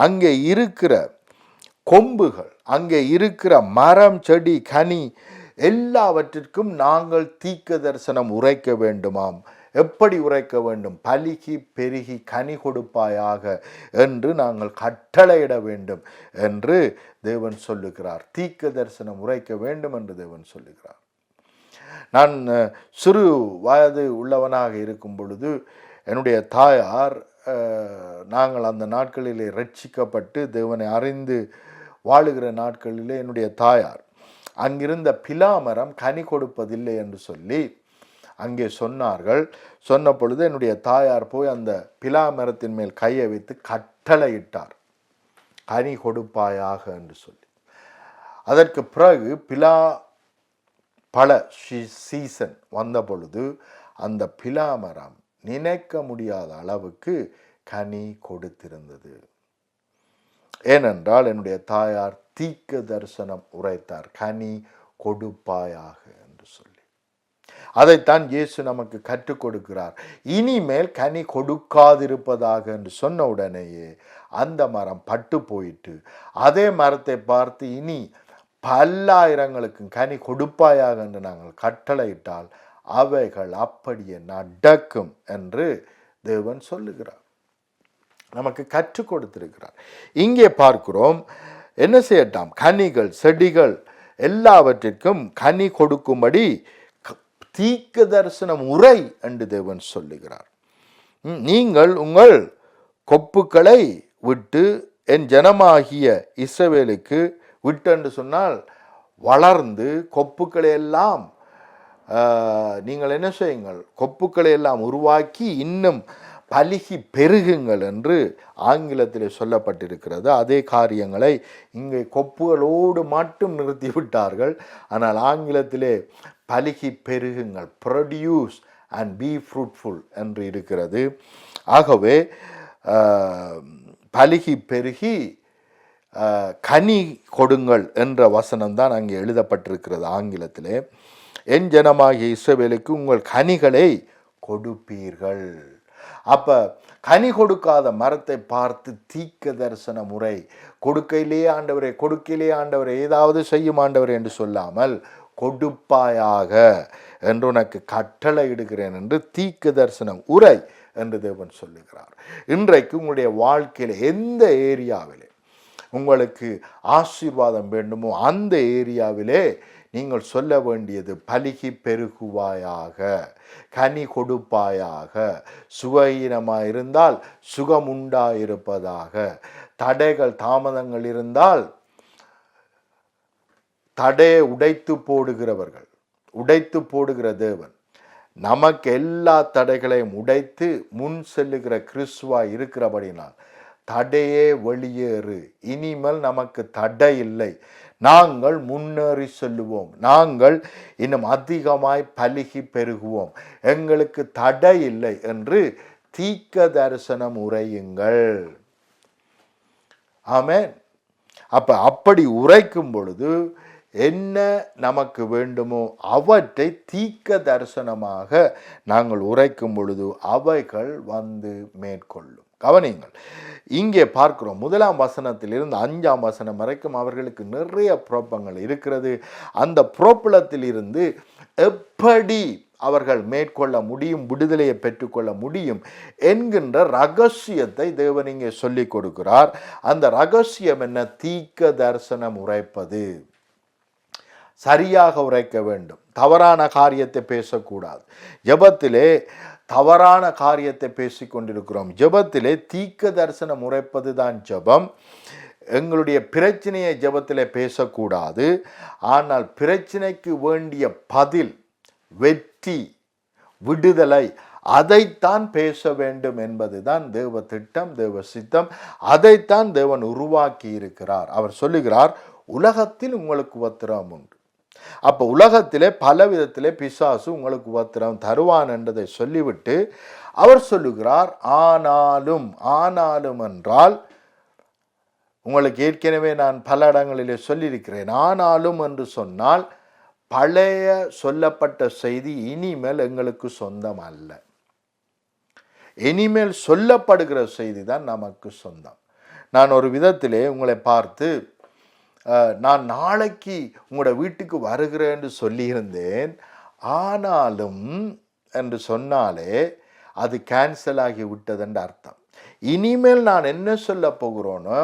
அங்கே இருக்கிற கொம்புகள், அங்கே இருக்கிற மரம், செடி, கனி எல்லாவற்றிற்கும் நாங்கள் தீர்க்க தரிசனம் உரைக்க வேண்டுமாம். எப்படி உரைக்க வேண்டும்? பலுகி பெருகி கனி கொடுப்பாயாக என்று நாங்கள் கட்டளையிட வேண்டும் என்று தேவன் சொல்லுகிறார். தீர்க்க தரிசனம் உரைக்க வேண்டும் என்று தேவன் சொல்லுகிறார். நான் சிறு வயது உள்ளவனாக இருக்கும் பொழுது என்னுடைய தாயார், நாங்கள் அந்த நாட்களிலே ரட்சிக்கப்பட்டு தேவனை அறிந்து வாழுகிற நாட்களிலே என்னுடைய தாயார் அங்கிருந்த பிலாமரம் கனி கொடுப்பதில்லை என்று சொல்லி அங்கே சொன்னார்கள். சொன்ன பொழுது என்னுடைய தாயார் போய் அந்த பிலாமரத்தின் மேல் கையை வைத்து கட்டளையிட்டார், கனி கொடுப்பாயாக என்று சொல்லி. அதற்கு பிறகு பல சீசன் வந்த பொழுது அந்த பிலாமரம் நினைக்க முடியாத அளவுக்கு கனி கொடுத்திருந்தது. ஏனென்றால் என்னுடைய தாயார் தீர்க்க தரிசனம் உரைத்தார், கனி கொடுப்பாயாக என்று சொல்லி. அதைத்தான் இயேசு நமக்கு கற்றுக் கொடுக்கிறார். இனிமேல் கனி கொடுக்காதிருப்பதாக என்று சொன்ன உடனேயே அந்த மரம் பட்டு போயிட்டு, அதே மரத்தை பார்த்து இனி பல்லாயிரங்களுக்கு கனி கொடுப்பாயாக என்று நாங்கள் கட்டளையிட்டால் அவைகள் அப்படியே நடக்கும் என்று தேவன் சொல்லுகிறார், நமக்கு கற்றுக் கொடுத்திருக்கிறார். இங்கே பார்க்கிறோம், என்ன செய்யட்டாம்? கனிகள், செடிகள் எல்லாவற்றிற்கும் கனி கொடுக்கும்படி தீர்க்க தரிசனம் உரை என்று தேவன் சொல்லுகிறார். நீங்கள் உங்கள் கொப்புக்களை விட்டு என் ஜனமாகிய இஸ்ரவேலுக்கு விட்டு என்று சொன்னால் வளர்ந்து கொப்புக்களை எல்லாம் நீங்கள் என்ன செய்யுங்கள்? கொப்புக்களை எல்லாம் உருவாக்கி இன்னும் பலுகி பெருகுங்கள் என்று ஆங்கிலத்தில் சொல்லப்பட்டிருக்கிறது. அதே காரியங்களை இங்கே கொப்புகளோடு மட்டும் நிறுத்திவிட்டார்கள். ஆனால் ஆங்கிலத்திலே பலுகி பெருகுங்கள், ப்ரொடியூஸ் அண்ட் பி ஃப்ரூட்ஃபுல் என்று இருக்கிறது. ஆகவே பலுகி பெருகி கனி கொடுங்கள் என்ற வசனம்தான் அங்கே எழுதப்பட்டிருக்கிறது ஆங்கிலத்திலே. என் ஜனமாகிய இஸ்ரவேலுக்கு உங்கள் கனிகளை கொடுப்பீர்கள். அப்ப கனி கொடுக்காத மரத்தை பார்த்து தீர்க்க தரிசன முறை, கொடுக்கையிலே ஆண்டவரே, கொடுக்கையிலே ஆண்டவரே, ஏதாவது செய்யும் ஆண்டவரே என்று சொல்லாமல் கொடுப்பாயாக என்று உனக்கு கட்டளை இடுகிறேன் என்று தீர்க்க தரிசனம் உரை என்று தேவன் சொல்லுகிறார். இன்றைக்கு உங்களுடைய வாழ்க்கையில் எந்த ஏரியாவிலே உங்களுக்கு ஆசீர்வாதம் வேண்டுமோ அந்த ஏரியாவிலே நீங்கள் சொல்ல வேண்டியது பலுகி பெருகுவாயாக, கனி கொடுப்பாயாக, சுகஹீனமாக இருந்தால் சுகமுண்டாயிருப்பதாக, தடைகள் தாமதங்கள் இருந்தால் தடையை உடைத்து போடுகிற தேவன் நமக்கு எல்லா தடைகளையும் உடைத்து முன் செல்லுகிற கிறிஸ்துவாய் இருக்கிறபடினால் தடையே வெளியேறு, இனிமேல் நமக்கு தடை இல்லை, நாங்கள் முன்னேறி செல்லுவோம், நாங்கள் இன்னும் அதிகமாய் பலுகி பெருகுவோம், எங்களுக்கு தடை இல்லை என்று தீர்க்க தரிசனம் உரையுங்கள். ஆமென். அப்படி உரைக்கும் பொழுது என்ன நமக்கு வேண்டுமோ அவற்றை தீர்க்க தரிசனமாக நாங்கள் உரைக்கும் பொழுது அவைகள் வந்து மேற்கொள்ளும். கவனியுங்கள், இங்கே பார்க்கிறோம் 1ஆம் வசனத்திலிருந்து 5ஆம் வசனம் வரைக்கும் அவர்களுக்கு நிறைய புரோப்பங்கள் இருக்கிறது. அந்த புரோப்பலத்தில் இருந்து எப்படி அவர்கள் மேற்கொள்ள முடியும், விடுதலையை பெற்றுக்கொள்ள முடியும் என்கின்ற ரகசியத்தை தேவன் இங்கே சொல்லிக் கொடுக்கிறார். அந்த ரகசியம் என்ன? தீர்க்க தரிசனம் உரைப்பது. சரியாக உரைக்க வேண்டும், தவறான காரியத்தை பேசக்கூடாது. ஜெபத்திலே தவறான காரியத்தை பேசிக்கொண்டிருக்கிறோம். ஜெபத்திலே தீர்க்க தரிசனம் உரைப்பது தான் ஜெபம். எங்களுடைய பிரச்சனையை ஜெபத்திலே பேசக்கூடாது. ஆனால் பிரச்சனைக்கு வேண்டிய பதில், வெற்றி, விடுதலை அதைத்தான் பேச வேண்டும் என்பதுதான் தேவ திட்டம், தேவ சித்தம். அதைத்தான் தேவன் உருவாக்கி இருக்கிறார். அவர் சொல்லுகிறார், உலகத்தில் உங்களுக்கு உபத்திரவம் உண்டு. அப்போ உலகத்திலே பல விதத்திலே பிசாசு உங்களுக்கு உபத்திரவம் தருவான் என்றதை சொல்லிவிட்டு அவர் சொல்லுகிறார், ஆனாலும் என்றால் உங்களுக்கு ஏற்கனவே நான் பல இடங்களிலே சொல்லியிருக்கிறேன். ஆனாலும் என்று சொன்னால் பழைய சொல்லப்பட்ட செய்தி இனிமேல் எங்களுக்கு சொந்தம் அல்ல. இனிமேல் சொல்லப்படுகிற செய்தி தான் நமக்கு சொந்தம். நான் ஒரு விதத்திலே உங்களை பார்த்து நான் நாளைக்கு உங்களோட வீட்டுக்கு வருகிறேன் என்று சொல்லியிருந்தேன், ஆனாலும் என்று சொன்னாலே அது கேன்சல் ஆகி விட்டதுன்ற அர்த்தம். இனிமேல் நான் என்ன சொல்ல போகிறோனோ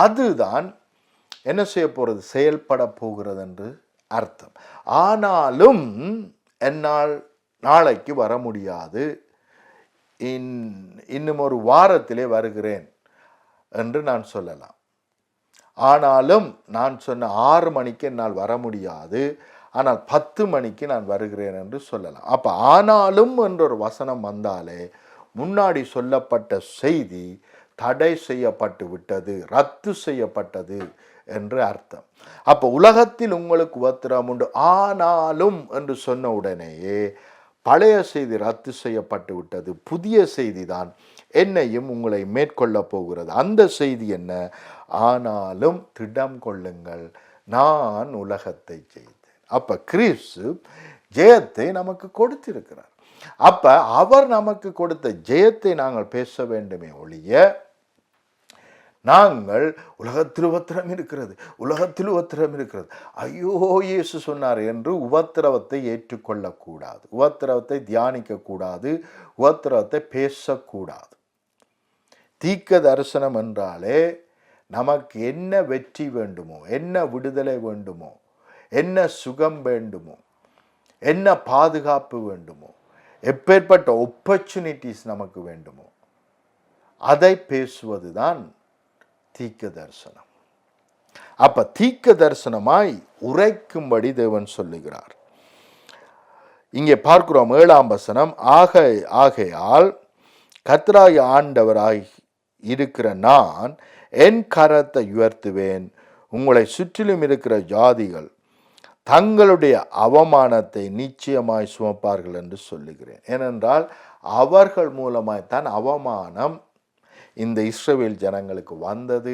அதுதான் என்ன செய்ய போகிறது, செயல்பட போகிறது என்று அர்த்தம். ஆனாலும் என்னால் நாளைக்கு வர முடியாது, இன்னும் ஒரு வாரத்திலே வருகிறேன் என்று நான் சொல்லலாம். ஆனாலும் நான் சொன்ன 6 மணிக்கு என்னால் வர முடியாது, ஆனால் 10 மணிக்கு நான் வருகிறேன் என்று சொல்லலாம். அப்போ ஆனாலும் என்ற ஒரு வசனம் வந்தாலே முன்னாடி சொல்லப்பட்ட செய்தி தடை செய்யப்பட்டு விட்டது, ரத்து செய்யப்பட்டது என்று அர்த்தம். அப்போ உலகத்தில் உங்களுக்கு உபத்திரவம் உண்டு, ஆனாலும் என்று சொன்ன உடனேயே பழைய செய்தி ரத்து செய்யப்பட்டு விட்டது, புதிய செய்தி தான் என்னையும் உங்களை மேற்கொள்ள போகிறது. அந்த செய்தி என்ன? ஆனாலும் திடம் கொள்ளுங்கள், நான் உலகத்தை ஜெயித்தேன். அப்ப கிறிஸ்து ஜெயத்தை நமக்கு கொடுத்திருக்கிறார். அப்ப அவர் நமக்கு கொடுத்த ஜெயத்தை நாங்கள் பேச வேண்டுமே ஒழிய நாங்கள் உலகத்தில் உபத்திரம் இருக்கிறது, உலகத்தில் உபத்திரம் இருக்கிறது, ஐயோ இயேசு சொன்னார் என்று உபத்திரவத்தை ஏற்றுக்கொள்ளக்கூடாது, உபத்திரவத்தை தியானிக்கக்கூடாது, உபத்திரவத்தை பேசக்கூடாது. தீர்க்க தரிசனம் என்றாலே நமக்கு என்ன வெற்றி வேண்டுமோ, என்ன விடுதலை வேண்டுமோ, என்ன சுகம் வேண்டுமோ, என்ன பாதுகாப்பு வேண்டுமோ, எப்பேற்பட்ட ஆப்பர்ச்சுனிட்டிஸ் நமக்கு வேண்டுமோ அதை பேசுவதுதான் தீர்க்க தரிசனம். அப்ப தீர்க்க தரிசனமாய் உரைக்கும்படி தேவன் சொல்லுகிறார். இங்கே பார்க்கிறோம் 7ஆம் வசனம், ஆகையால் கர்த்தராகிய ஆண்டவராய் இருக்கிற நான் என் கரத்தை உயர்த்துவேன், உங்களை சுற்றிலும் இருக்கிற ஜாதிகள் தங்களுடைய அவமானத்தை நிச்சயமாய் சுமப்பார்கள் என்று சொல்லுகிறேன். ஏனென்றால் அவர்கள் மூலமாய்த்தான் அவமானம் இந்த இஸ்ரவேல் ஜனங்களுக்கு வந்தது.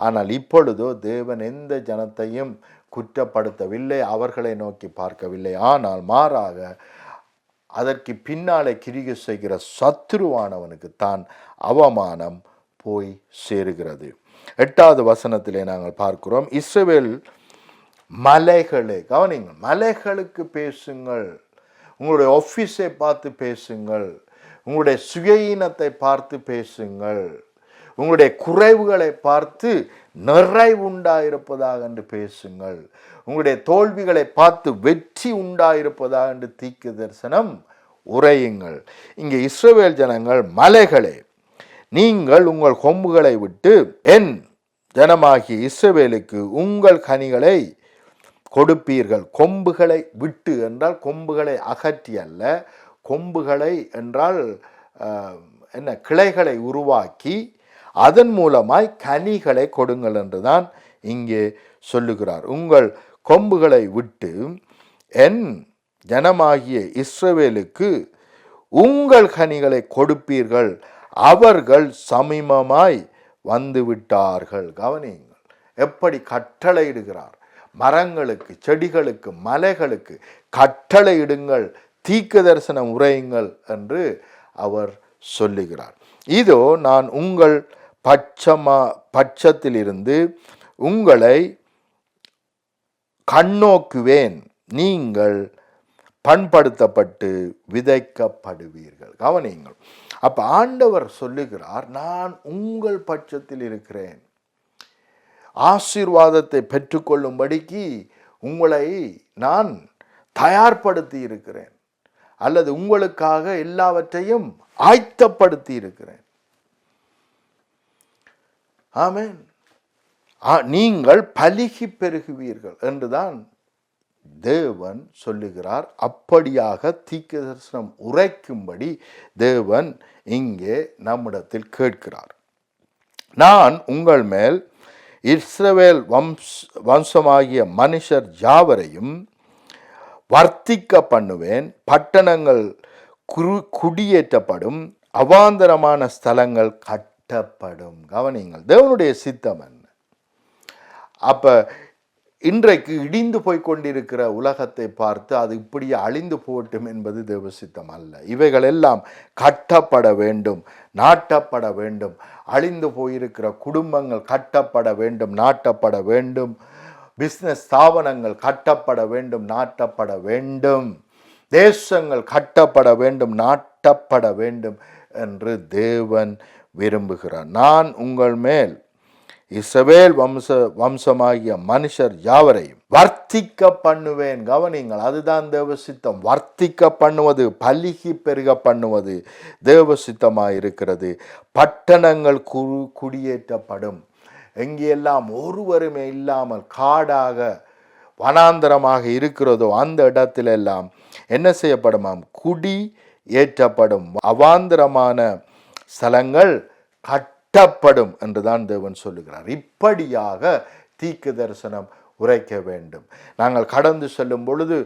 ஆனால் இப்பொழுதோ தேவன் எந்த ஜனத்தையும் குற்றப்படுத்தவில்லை, அவர்களை நோக்கி பார்க்கவில்லை. ஆனால் மாறாக அதற்கு பின்னாலே கிரியை செய்கிற சத்துருவானவனுக்கு தான் அவமானம் போய் சேருகிறது. 8வது வசனத்திலே நாங்கள் பார்க்கிறோம், இஸ்ரவேல் மலைகளே, கவனிங்கள், மலைகளுக்கு பேசுங்கள், உங்களுடைய ஆஃபீஸை பார்த்து பேசுங்கள், உங்களுடைய சுயஈனத்தை பார்த்து பேசுங்கள். உங்களுடைய குறைவுகளை பார்த்து நிறைவுண்டாயிருப்பதாக என்று பேசுங்கள். உங்களுடைய தோல்விகளை பார்த்து வெற்றி உண்டாயிருப்பதாக என்று தீர்க்க தரிசனம் உரையுங்கள். இங்கே இஸ்ரவேல் ஜனங்கள், மலைகளே, நீங்கள் உங்கள் கொம்புகளை விட்டு என் ஜனமாகிய இஸ்ரவேலுக்கு உங்கள் கனிகளை கொடுப்பீர்கள். கொம்புகளை விட்டு என்றால் கொம்புகளை அகற்றி அல்ல, கொம்புகளை என்றால் என்ன, கிளைகளை உருவாக்கி அதன் மூலமாய் கனிகளை கொடுங்கள் என்றுதான் இங்கே சொல்லுகிறார். உங்கள் கொம்புகளை விட்டு என் ஜனமாகிய இஸ்ரவேலுக்கு உங்கள் கனிகளை கொடுப்பீர்கள், அவர்கள் சமீபமாய் வந்து விட்டார்கள். கவனியுங்கள், எப்படி கட்டளையிடுகிறார். மரங்களுக்கு, செடிகளுக்கு, மலைகளுக்கு கட்டளையிடுங்கள், தீர்க்க தரிசனம் உரையுங்கள் என்று அவர் சொல்லுகிறார். இதோ நான் உங்கள் பட்சத்திலிருந்து உங்களை கண்ணோக்குவேன், நீங்கள் பண்படுத்தப்பட்டு விதைக்கப்படுவீர்கள். கவனியுங்கள், அப்ப ஆண்டவர் சொல்லுகிறார், நான் உங்கள் பட்சத்தில் இருக்கிறேன், ஆசீர்வாதத்தை பெற்றுக்கொள்ளும்படிக்கு உங்களை நான் தயார்படுத்தி இருக்கிறேன், அல்லது உங்களுக்காக எல்லாவற்றையும் ஆயத்தப்படுத்தி இருக்கிறேன். ஆமென். நீங்கள் பலுகி பெருகுவீர்கள் என்றுதான் தேவன் சொல்லுகிறார். அப்படியாக தீர்க்க தரிசனம் உரைக்கும்படி தேவன் இங்கே நம்மிடத்தில் கேட்கிறார். நான் உங்கள் மேல் இஸ்ரவேல் வம்சமாகிய மனுஷர் யாவரையும் வர்த்திக்க பண்ணுவேன், பட்டணங்கள் குடியேற்றப்படும், அவாந்தரமான ஸ்தலங்கள் கட்டப்படும். கவனிங்கள், தேவனுடைய சித்தம் என்ன? அப்ப இன்றைக்கு இடிந்து போய்கொண்டிருக்கிற உலகத்தை பார்த்து அது இப்படியே அழிந்து போகட்டும் என்பது தேவ சித்தம் அல்ல. இவைகள் எல்லாம் கட்டப்பட வேண்டும், நாட்டப்பட வேண்டும். அழிந்து போயிருக்கிற குடும்பங்கள் கட்டப்பட வேண்டும், நாட்டப்பட வேண்டும். பிஸ்னஸ் ஸ்தாபனங்கள் கட்டப்பட வேண்டும், நாட்டப்பட வேண்டும். தேசங்கள் கட்டப்பட வேண்டும், நாட்டப்பட வேண்டும் என்று தேவன் விரும்புகிறார். நான் உங்கள் மேல் இஸ்ரவேல் வம்சமாகிய மனுஷர் யாவரையும் வர்த்திக்க பண்ணுவேன். கவனிங்கள், அதுதான் தேவ சித்தம். வர்த்திக்க பண்ணுவது, பலுகி பெருக பண்ணுவது தேவ சித்தமாயிருக்கிறது. பட்டணங்கள் குடியேற்றப்படும். எங்கெல்லாம் ஒருவருமே இல்லாமல் காடாக வனாந்தரமாக இருக்கிறதோ அந்த இடத்திலெல்லாம் என்ன செய்யப்படுமாம்? குடி ஏற்றப்படும். அவாந்தரமான ஸ்தலங்கள் கட்டப்படும் என்றுதான் தேவன் சொல்லுகிறார். இப்படியாக தீர்க்க தரிசனம் உரைக்க வேண்டும். நாங்கள் கடந்து செல்லும் பொழுது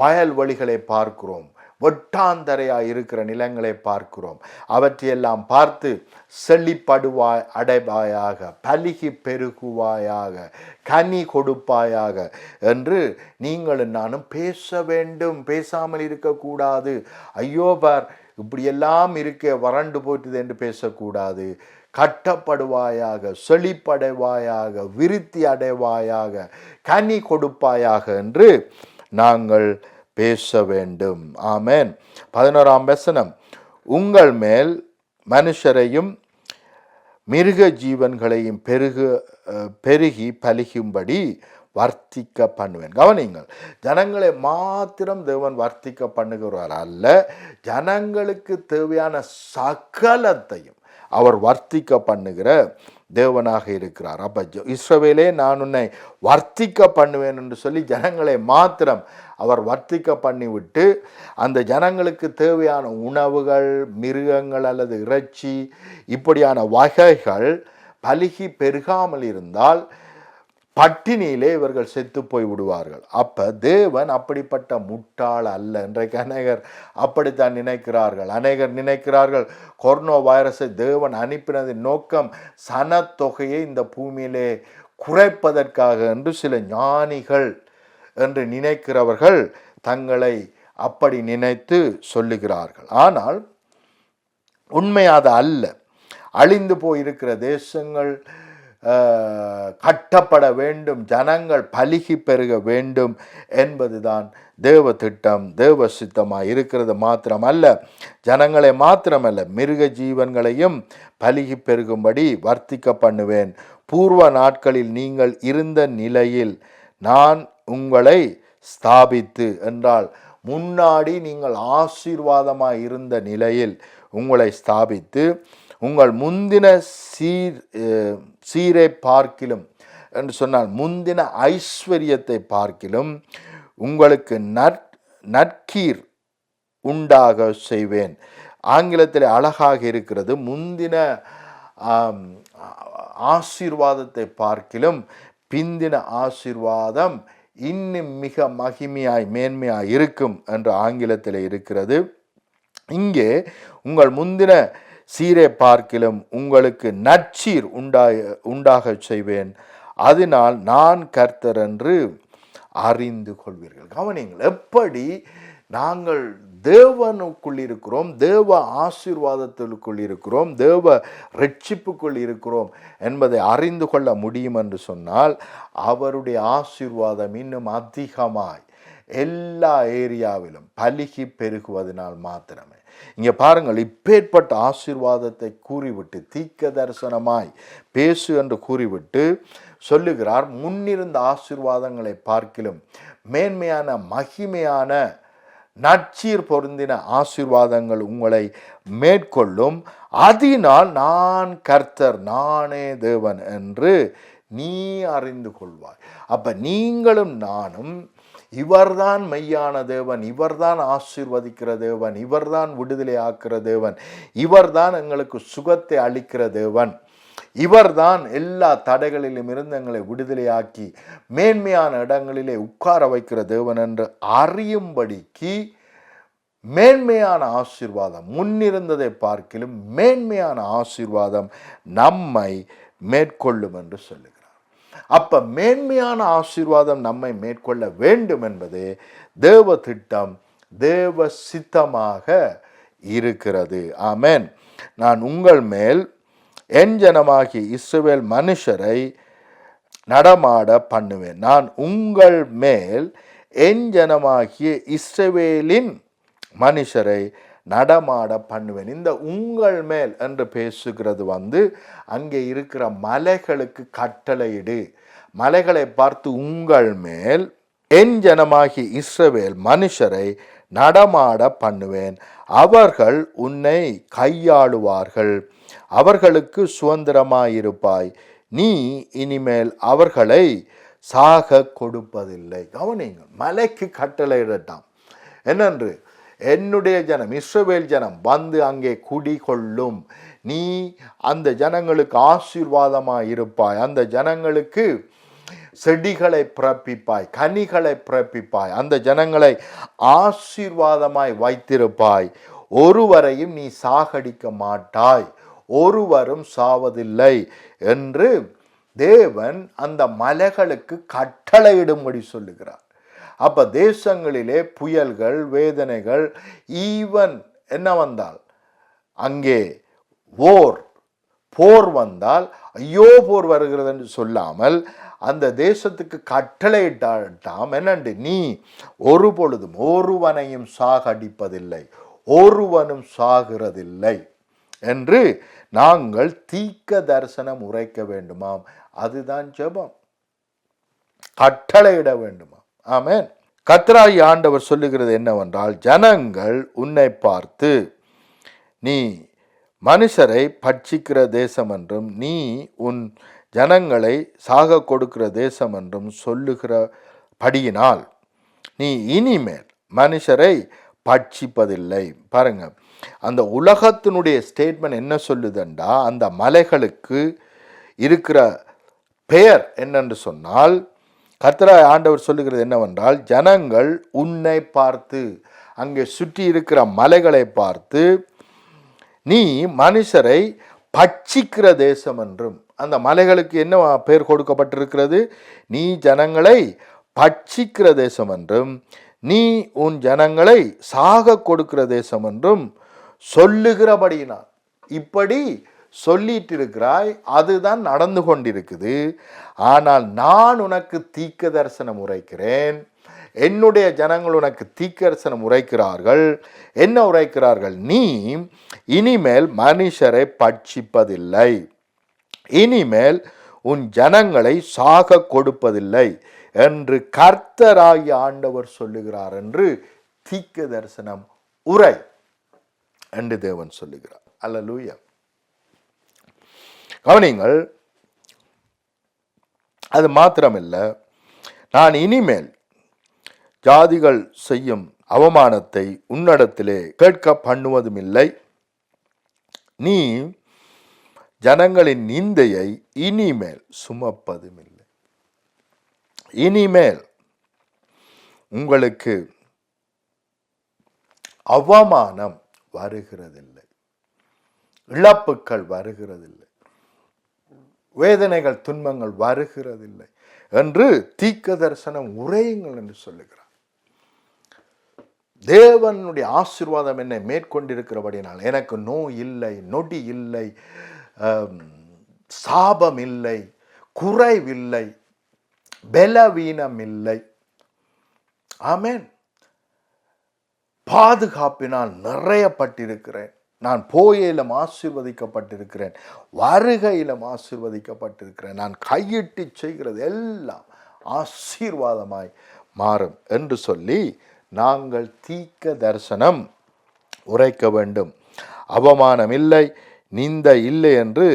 வயல்வெளிகளை பார்க்கிறோம், வெட்டாந்தரையாய் இருக்கிற நிலங்களை பார்க்கிறோம். அவற்றையெல்லாம் பார்த்து செழிப்படுவாய் அடைவாயாக, பலுகி பெருகுவாயாக, கனி கொடுப்பாயாக என்று நீங்களும் நானும் பேச வேண்டும். பேசாமல் இருக்கக்கூடாது. ஐயோ பார், இப்படியெல்லாம் இருக்க வறண்டு போற்றுது என்று பேசக்கூடாது. கட்டப்படுவாயாக, செழிப்படைவாயாக, விருத்தி அடைவாயாக, கனி கொடுப்பாயாக என்று நாங்கள் பேச வேண்டும். ஆமென். 11ஆம் வசனம், உங்கள் மேல் மனுஷரையும் மிருக ஜீவன்களையும் பெருகி பலுகும்படி வர்த்திக்க பண்ணுவேன். கவனிங்கள், ஜனங்களை மாத்திரம் தேவன் வர்த்திக்க பண்ணுகிறார் அல்ல, ஜனங்களுக்கு தேவையான சகலத்தையும் அவர் வர்த்திக்க பண்ணுகிற தேவனாக இருக்கிறார். அப்ப இஸ்ரவேலே, நான் உன்னை வர்த்திக்க பண்ணுவேன் என்று சொல்லி ஜனங்களை மாத்திரம் அவர் வர்த்திக்க பண்ணிவிட்டு அந்த ஜனங்களுக்கு தேவையான உணவுகள், மிருகங்கள் அல்லது இறைச்சி இப்படியான வகைகள் பலுகி பெருகாமல் இருந்தால் பட்டினியிலே இவர்கள் செத்து போய் விடுவார்கள். அப்ப தேவன் அப்படிப்பட்ட முட்டாள் அல்ல. இன்றைக்கு அநேகர் அப்படித்தான் நினைக்கிறார்கள். அநேகர் நினைக்கிறார்கள் கொரோனா வைரஸை தேவன் அனுப்பினதின் நோக்கம் சனத்தொகையை இந்த பூமியிலே குறைப்பதற்காக என்று சில ஞானிகள் என்று நினைக்கிறவர்கள் தங்களை அப்படி நினைத்து சொல்லுகிறார்கள். ஆனால் உண்மை அது அல்ல. அழிந்து போயிருக்கிற தேசங்கள், கட்டப்பட வேண்டும், ஜனங்கள் பலுகி பெருக வேண்டும் என்பதுதான் தேவ திட்டம், தேவ சித்தமாக இருக்கிறது. மாத்திரமல்ல, ஜனங்களை மாத்திரமல்ல, மிருக ஜீவன்களையும் பலுகி பெருகும்படி வர்த்திக்க பண்ணுவேன். பூர்வ நாட்களில் நீங்கள் இருந்த நிலையில் நான் உங்களை ஸ்தாபித்து என்றால், முன்னாடி நீங்கள் ஆசீர்வாதமாக இருந்த நிலையில் உங்களை ஸ்தாபித்து, உங்கள் முந்தின சீரை பார்க்கிலும் என்று சொன்னால் முந்தின ஐஸ்வர்யத்தை பார்க்கிலும் உங்களுக்கு நற்கீர் உண்டாக செய்வேன். ஆங்கிலத்தில் அழகாக இருக்கிறது, முந்தின ஆசீர்வாதத்தை பார்க்கிலும் பிந்தின ஆசீர்வாதம் இன்னும் மிக மகிமையாய் மேன்மையாய் இருக்கும் என்று ஆங்கிலத்தில் இருக்கிறது. இங்கே உங்கள் முந்தின சீரை பார்க்கிலும் உங்களுக்கு நற்சீர் உண்டாக செய்வேன், அதனால் நான் கர்த்தர் என்று அறிந்து கொள்வீர்கள். கவனிங்கள், எப்படி நாங்கள் தேவனுக்குள் இருக்கிறோம், தேவ ஆசீர்வாதத்திற்குள் இருக்கிறோம், தேவ ரட்சிப்புக்குள் இருக்கிறோம் என்பதை அறிந்து கொள்ள முடியும் என்று சொன்னால், அவருடைய ஆசீர்வாதம் இன்னும் அதிகமாய் எல்லா ஏரியாவிலும் பலுகி பெருகுவதனால் மாத்திரமே. இங்கே பாருங்கள், இப்பேற்பட்ட ஆசீர்வாதத்தை கூறிவிட்டு தீர்க்க தரிசனமாய் பேசு என்று கூறிவிட்டு சொல்லுகிறார், முன்னிருந்த ஆசீர்வாதங்களை பார்க்கிலும் மேன்மையான மகிமையான நற்சீர் பொருந்தின ஆசீர்வாதங்கள் உங்களை மேற்கொள்ளும், அதனால் நான் கர்த்தர், நானே தேவன் என்று நீ அறிந்து கொள்வாய். அப்ப நீங்களும் நானும் இவர்தான் மெய்யான தேவன், இவர்தான் ஆசீர்வதிக்கிற தேவன், இவர்தான் விடுதலை ஆக்கிற தேவன், இவர்தான் எங்களுக்கு சுகத்தை அளிக்கிற தேவன், இவர்தான் எல்லா தடைகளிலும் இருந்து எங்களை விடுதலையாக்கி மேன்மையான இடங்களிலே உட்கார வைக்கிற தேவன் என்று அறியும்படிக்கு மேன்மையான ஆசீர்வாதம், முன்னிருந்ததை பார்க்கிலும் மேன்மையான ஆசீர்வாதம் நம்மை மேற்கொள்ளும் என்று சொல்லுகிறார். அப்ப மேன்மையான ஆசீர்வாதம் நம்மை மேற்கொள்ள வேண்டும் என்பதே தேவ திட்டம், தேவ சித்தமாக இருக்கிறது. ஆமென். நான் உங்கள் மேல் என் ஜனமாகி இஸ்ரவேல் மனுஷரை நடமாட பண்ணுவேன். நான் உங்கள் மேல் என் ஜனமாகிய இஸ்ரவேலின் மனுஷரை நடமாட பண்ணுவேன். இந்த உங்கள் மேல் என்று பேசுகிறது அங்கே இருக்கிற மலைகளுக்கு கட்டளையிடு. மலைகளை பார்த்து உங்கள் மேல் என் ஜனமாகி இஸ்ரவேல் மனுஷரை நடமாட பண்ணுவேன், அவர்கள் உன்னை கையாளுவார்கள், அவர்களுக்கு சுதந்திரமாயிருப்பாய், நீ இனிமேல் அவர்களை சாக கொடுப்பதில்லை. கவனிங்கள், மலைக்கு கட்டளையிடட்டாம் என்னென்று, என்னுடைய ஜனம் இஸ்ரவேல் ஜனம் அங்கே குடிகொள்ளும், நீ அந்த ஜனங்களுக்கு ஆசீர்வாதமாய் இருப்பாய், அந்த ஜனங்களுக்கு செடிகளை பிறப்பிப்பாய், கனிகளை பிறப்பிப்பாய், அந்த ஜனங்களை ஆசீர்வாதமாய் வைத்திருப்பாய், ஒருவரையும் நீ சாகடிக்க மாட்டாய், ஒருவரும் சாவதில்லை என்று தேவன் அந்த மலைகளுக்கு கட்டளையிடும்படி சொல்லுகிறார். அப்ப தேசங்களிலே புயல்கள், வேதனைகள், ஈவன் என்ன வந்தால், அங்கே போர் வந்தால் ஐயோ போர் வருகிறது என்று சொல்லாமல் அந்த தேசத்துக்கு கட்டளையிட்டாம் என்னண்டு, நீ ஒரு பொழுதும் ஒருவனையும் சாகடிப்பதில்லை, ஒருவனும் சாகிறதில்லை என்று நாங்கள் தீர்க்க தரிசனம் உரைக்க வேண்டுமாம். அதுதான் ஜெபம், கட்டளையிட வேண்டுமாம். ஆமென். கர்த்தராகிய ஆண்டவர் சொல்லுகிறது என்னவென்றால், ஜனங்கள் உன்னை பார்த்து நீ மனுஷரை பட்சிக்கிற தேசம் என்றும் நீ உன் ஜனங்களை சாக கொடுக்கிற தேசம் என்றும் சொல்லுகிறபடியினால் நீ இனிமேல் மனுஷரை பட்சிப்பதில்லை. பாருங்க, அந்த உலகத்தினுடைய ஸ்டேட்மெண்ட் என்ன சொல்லுதுண்டா, அந்த மலைகளுக்கு இருக்கிற பெயர் என்னென்று சொன்னால், கர்த்தராகிய ஆண்டவர் சொல்லுகிறது என்னவென்றால், ஜனங்கள் உன்னை பார்த்து, அங்கே சுற்றி இருக்கிற மலைகளை பார்த்து நீ மனுஷரை பட்சிக்கிற தேசம் என்றும், அந்த மலைகளுக்கு என்ன பெயர் கொடுக்கப்பட்டிருக்கிறது, நீ ஜனங்களை பட்சிக்கிற தேசம் என்றும் நீ உன் ஜனங்களை சாக கொடுக்கிற தேசம் என்றும் சொல்லுகிறபடியினால், இப்படி சொல்லிட்டு இருக்கிறாய், அதுதான் நடந்து கொண்டிருக்குது. ஆனால் நான் உனக்கு தீர்க்க தரிசனம் உரைக்கிறேன். என்னுடைய ஜனங்கள் உனக்கு தீர்க்க தரிசனம் உரைக்கிறார்கள். என்ன உரைக்கிறார்கள்? நீ இனிமேல் மனுஷரை பட்சிப்பதில்லை, இனிமேல் உன் ஜனங்களை சாக கொடுப்பதில்லை என்று கர்த்தராகிய ஆண்டவர் சொல்லுகிறார் என்று தீர்க்க தரிசனம் உரை என்று தேவன் சொல்லுகிறார். அல்லேலூயா. கவனிங்கள், அது மாத்திரமல்ல, நான் இனிமேல் ஜாதிகள் செய்யும் அவமானத்தை உன்னிடத்திலே கேட்க பண்ணுவதும் இல்லை, நீ ஜனங்களின் நிந்தையை இனிமேல் சுமப்பதும் இல்லை. இனிமேல் உங்களுக்கு அவமானம் வருகிறதில்லை, இழப்புக்கள் வருகிறதில்லை, வேதனைகள் துன்பங்கள் வருகிறதில்லை என்று தீர்க்க தரிசனம் உரையுங்கள் என்று சொல்லுகிறார். தேவனுடைய ஆசீர்வாதம் என்னை மேற்கொண்டிருக்கிறபடினால் எனக்கு நோய் இல்லை, நொடி இல்லை, சாபம் இல்லை, குறைவில்லை, பலவீனம் இல்லை. ஆமென். பாதுகாப்பினால் நிறையப்பட்டிருக்கிறேன். நான் போயிலும் ஆசீர்வதிக்கப்பட்டிருக்கிறேன், வருகையிலும் ஆசீர்வதிக்கப்பட்டிருக்கிறேன். நான் கையிட்டு செய்கிறது எல்லாம் ஆசீர்வாதமாய் மாறும் என்று சொல்லி நாங்கள் தீர்க்க தரிசனம் உரைக்க வேண்டும். அவமானம் இல்லை, நிந்தை இல்லை என்று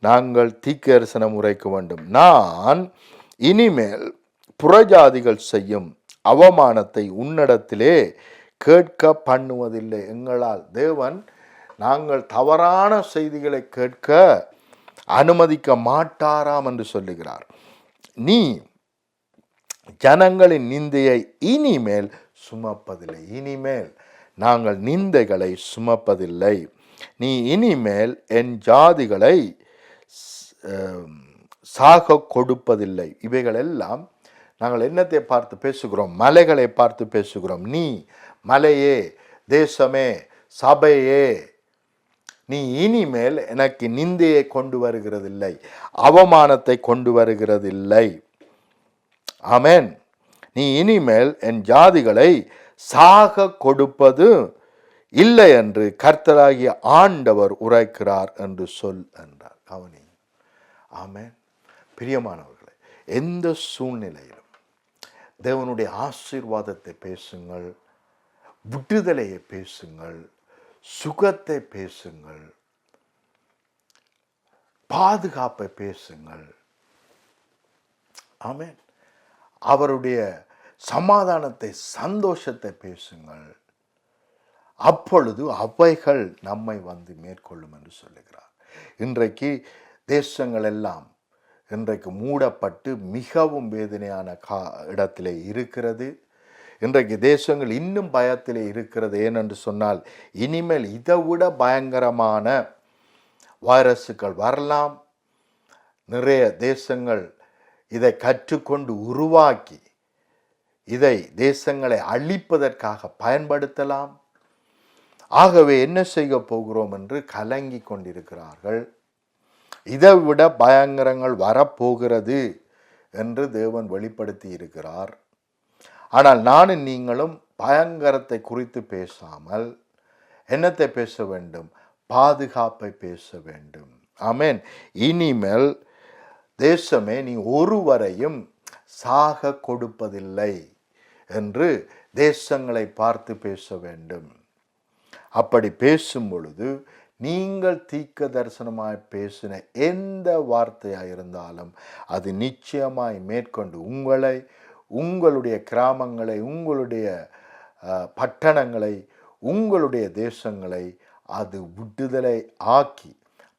நாங்கள் தீர்க்க தரிசனம் உரைக்க வேண்டும். நான் இனிமேல் புறஜாதிகள் செய்யும் அவமானத்தை உன்னிடத்திலே கேட்க பண்ணுவதில்லை. எங்களால் தேவன் நாங்கள் தவறான செய்திகளை கேட்க அனுமதிக்க மாட்டாராம் என்று சொல்லுகிறார். நீ ஜனங்களின் நிந்தையை இனிமேல் சுமப்பதில்லை. இனிமேல் நாங்கள் நிந்தைகளை சுமப்பதில்லை. நீ இனிமேல் என் ஜாதிகளை சாக கொடுப்பதில்லை. இவைகள் எல்லாம் நாங்கள் என்னத்தை பார்த்து பேசுகிறோம்? மலைகளை பார்த்து பேசுகிறோம். நீ மலையே, தேசமே, சபையே, நீ இனிமேல் எனக்கு நிந்தையை கொண்டு வருகிறதில்லை, அவமானத்தை கொண்டு வருகிறதில்லை. ஆமென். நீ இனிமேல் என் ஜாதிகளை சாக கொடுப்பது இல்லை என்று கர்த்தராகிய ஆண்டவர் உரைக்கிறார் என்று சொல் என்றார். கவனி. ஆமென். பிரியமானவர்களே, எந்த சூழ்நிலையிலும் தேவனுடைய ஆசீர்வாதத்தை பேசுங்கள், விடுதலையை பேசுங்கள், சுகத்தை பேசுங்கள், பாதுகாப்பை பேசுங்கள். ஆமென். அவருடைய சமாதானத்தை, சந்தோஷத்தை பேசுங்கள். அப்பொழுது அவைகள் நம்மை வந்து மேற்கொள்ளும் என்று சொல்லுகிறார். இன்றைக்கு தேசங்கள் எல்லாம் இன்றைக்கு மூடப்பட்டு மிகவும் வேதனையான இடத்திலே இருக்கிறது. இன்றைக்கு தேசங்கள் இன்னும் பயத்திலே இருக்கிறது. ஏனென்று சொன்னால் இனிமேல் இதை விட பயங்கரமான வைரஸுகள் வரலாம். நிறைய தேசங்கள் இதை கற்றுக்கொண்டு உருவாக்கி இதை தேசங்களை அழிப்பதற்காக பயன்படுத்தலாம். ஆகவே என்ன செய்ய போகிறோம் என்று கலங்கி கொண்டிருக்கிறார்கள். இதை விட பயங்கரங்கள் வரப்போகிறது என்று தேவன் வெளிப்படுத்தி இருக்கிறார். ஆனால் நானும் நீங்களும் பயங்கரத்தை குறித்து பேசாமல் என்னத்தை பேச வேண்டும்? பாதுகாப்பை பேச வேண்டும். ஆமென். இனிமேல் தேசமே, நீ ஒருவரையும் சாக கொடுப்பதில்லை என்று தேசங்களை பார்த்து பேச வேண்டும். அப்படி பேசும் பொழுது நீங்கள் தீர்க்க தரிசனமாய் பேசின எந்த வார்த்தையாக இருந்தாலும் அது நிச்சயமாய் மேற்கொண்டு உங்களை, உங்களுடைய கிராமங்களை, உங்களுடைய பட்டணங்களை, உங்களுடைய தேசங்களை அது விடுதலை ஆக்கி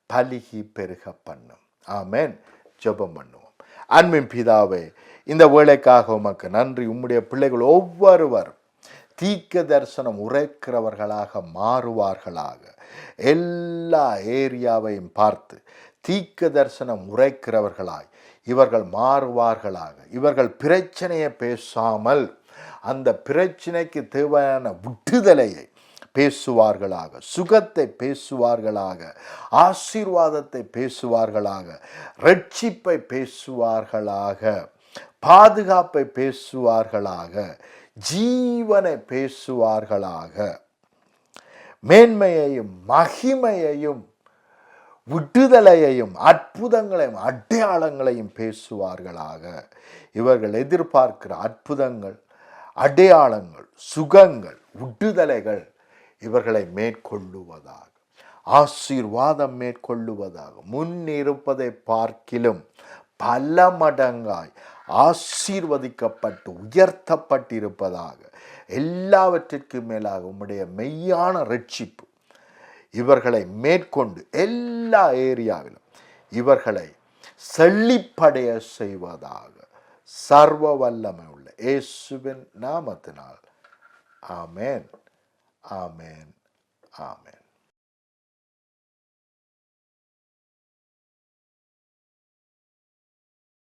பலுகி பெருக பண்ணும். ஆமென். ஜெபம் பண்ணுவோம். அன்பின் பிதாவே, இந்த வேளைக்காக உமக்கு நன்றி. உம்முடைய பிள்ளைகள் ஒவ்வொருவரும் தீர்க்க தரிசனம் உரைக்கிறவர்களாக மாறுவார்களாக. எல்லா ஏரியாவையும் பார்த்து தீர்க்க தரிசனம் உரைக்கிறவர்களாய் இவர்கள் மாறுவார்களாக. இவர்கள் பிரச்சனையை பேசாமல் அந்த பிரச்சனைக்கு தேவையான விடுதலையை பேசுவார்களாக, சுகத்தை பேசுவார்களாக, ஆசீர்வாதத்தை பேசுவார்களாக, ரட்சிப்பை பேசுவார்களாக, பாதுகாப்பை பேசுவார்களாக, ஜீவனை பேசுவார்களாக, மேன்மையையும் மகிமையையும் விடுதலையையும் அற்புதங்களையும் அடையாளங்களையும் பேசுவார்களாக. இவர்கள் எதிர்பார்க்கிற அற்புதங்கள், அடையாளங்கள், சுகங்கள், விடுதலைகள் இவர்களை மேற்கொள்ளுவதாக, ஆசீர்வாதம் மேற்கொள்ளுவதாக, முன்னிருப்பதை பார்க்கிலும் பல மடங்காய் ஆசீர்வதிக்கப்பட்டு உயர்த்தப்பட்டிருப்பதாக, எல்லாவற்றிற்கும் மேலாக உம்முடைய மெய்யான ரட்சிப்பு இவர்களை மேற்கொண்டு எல்லா ஏரியாவிலும் இவர்களை செழிப்படைய செய்வதாக சர்வ வல்லமை உள்ள இயேசுவின் நாமத்தினால் ஆமென், ஆமென், ஆமென்.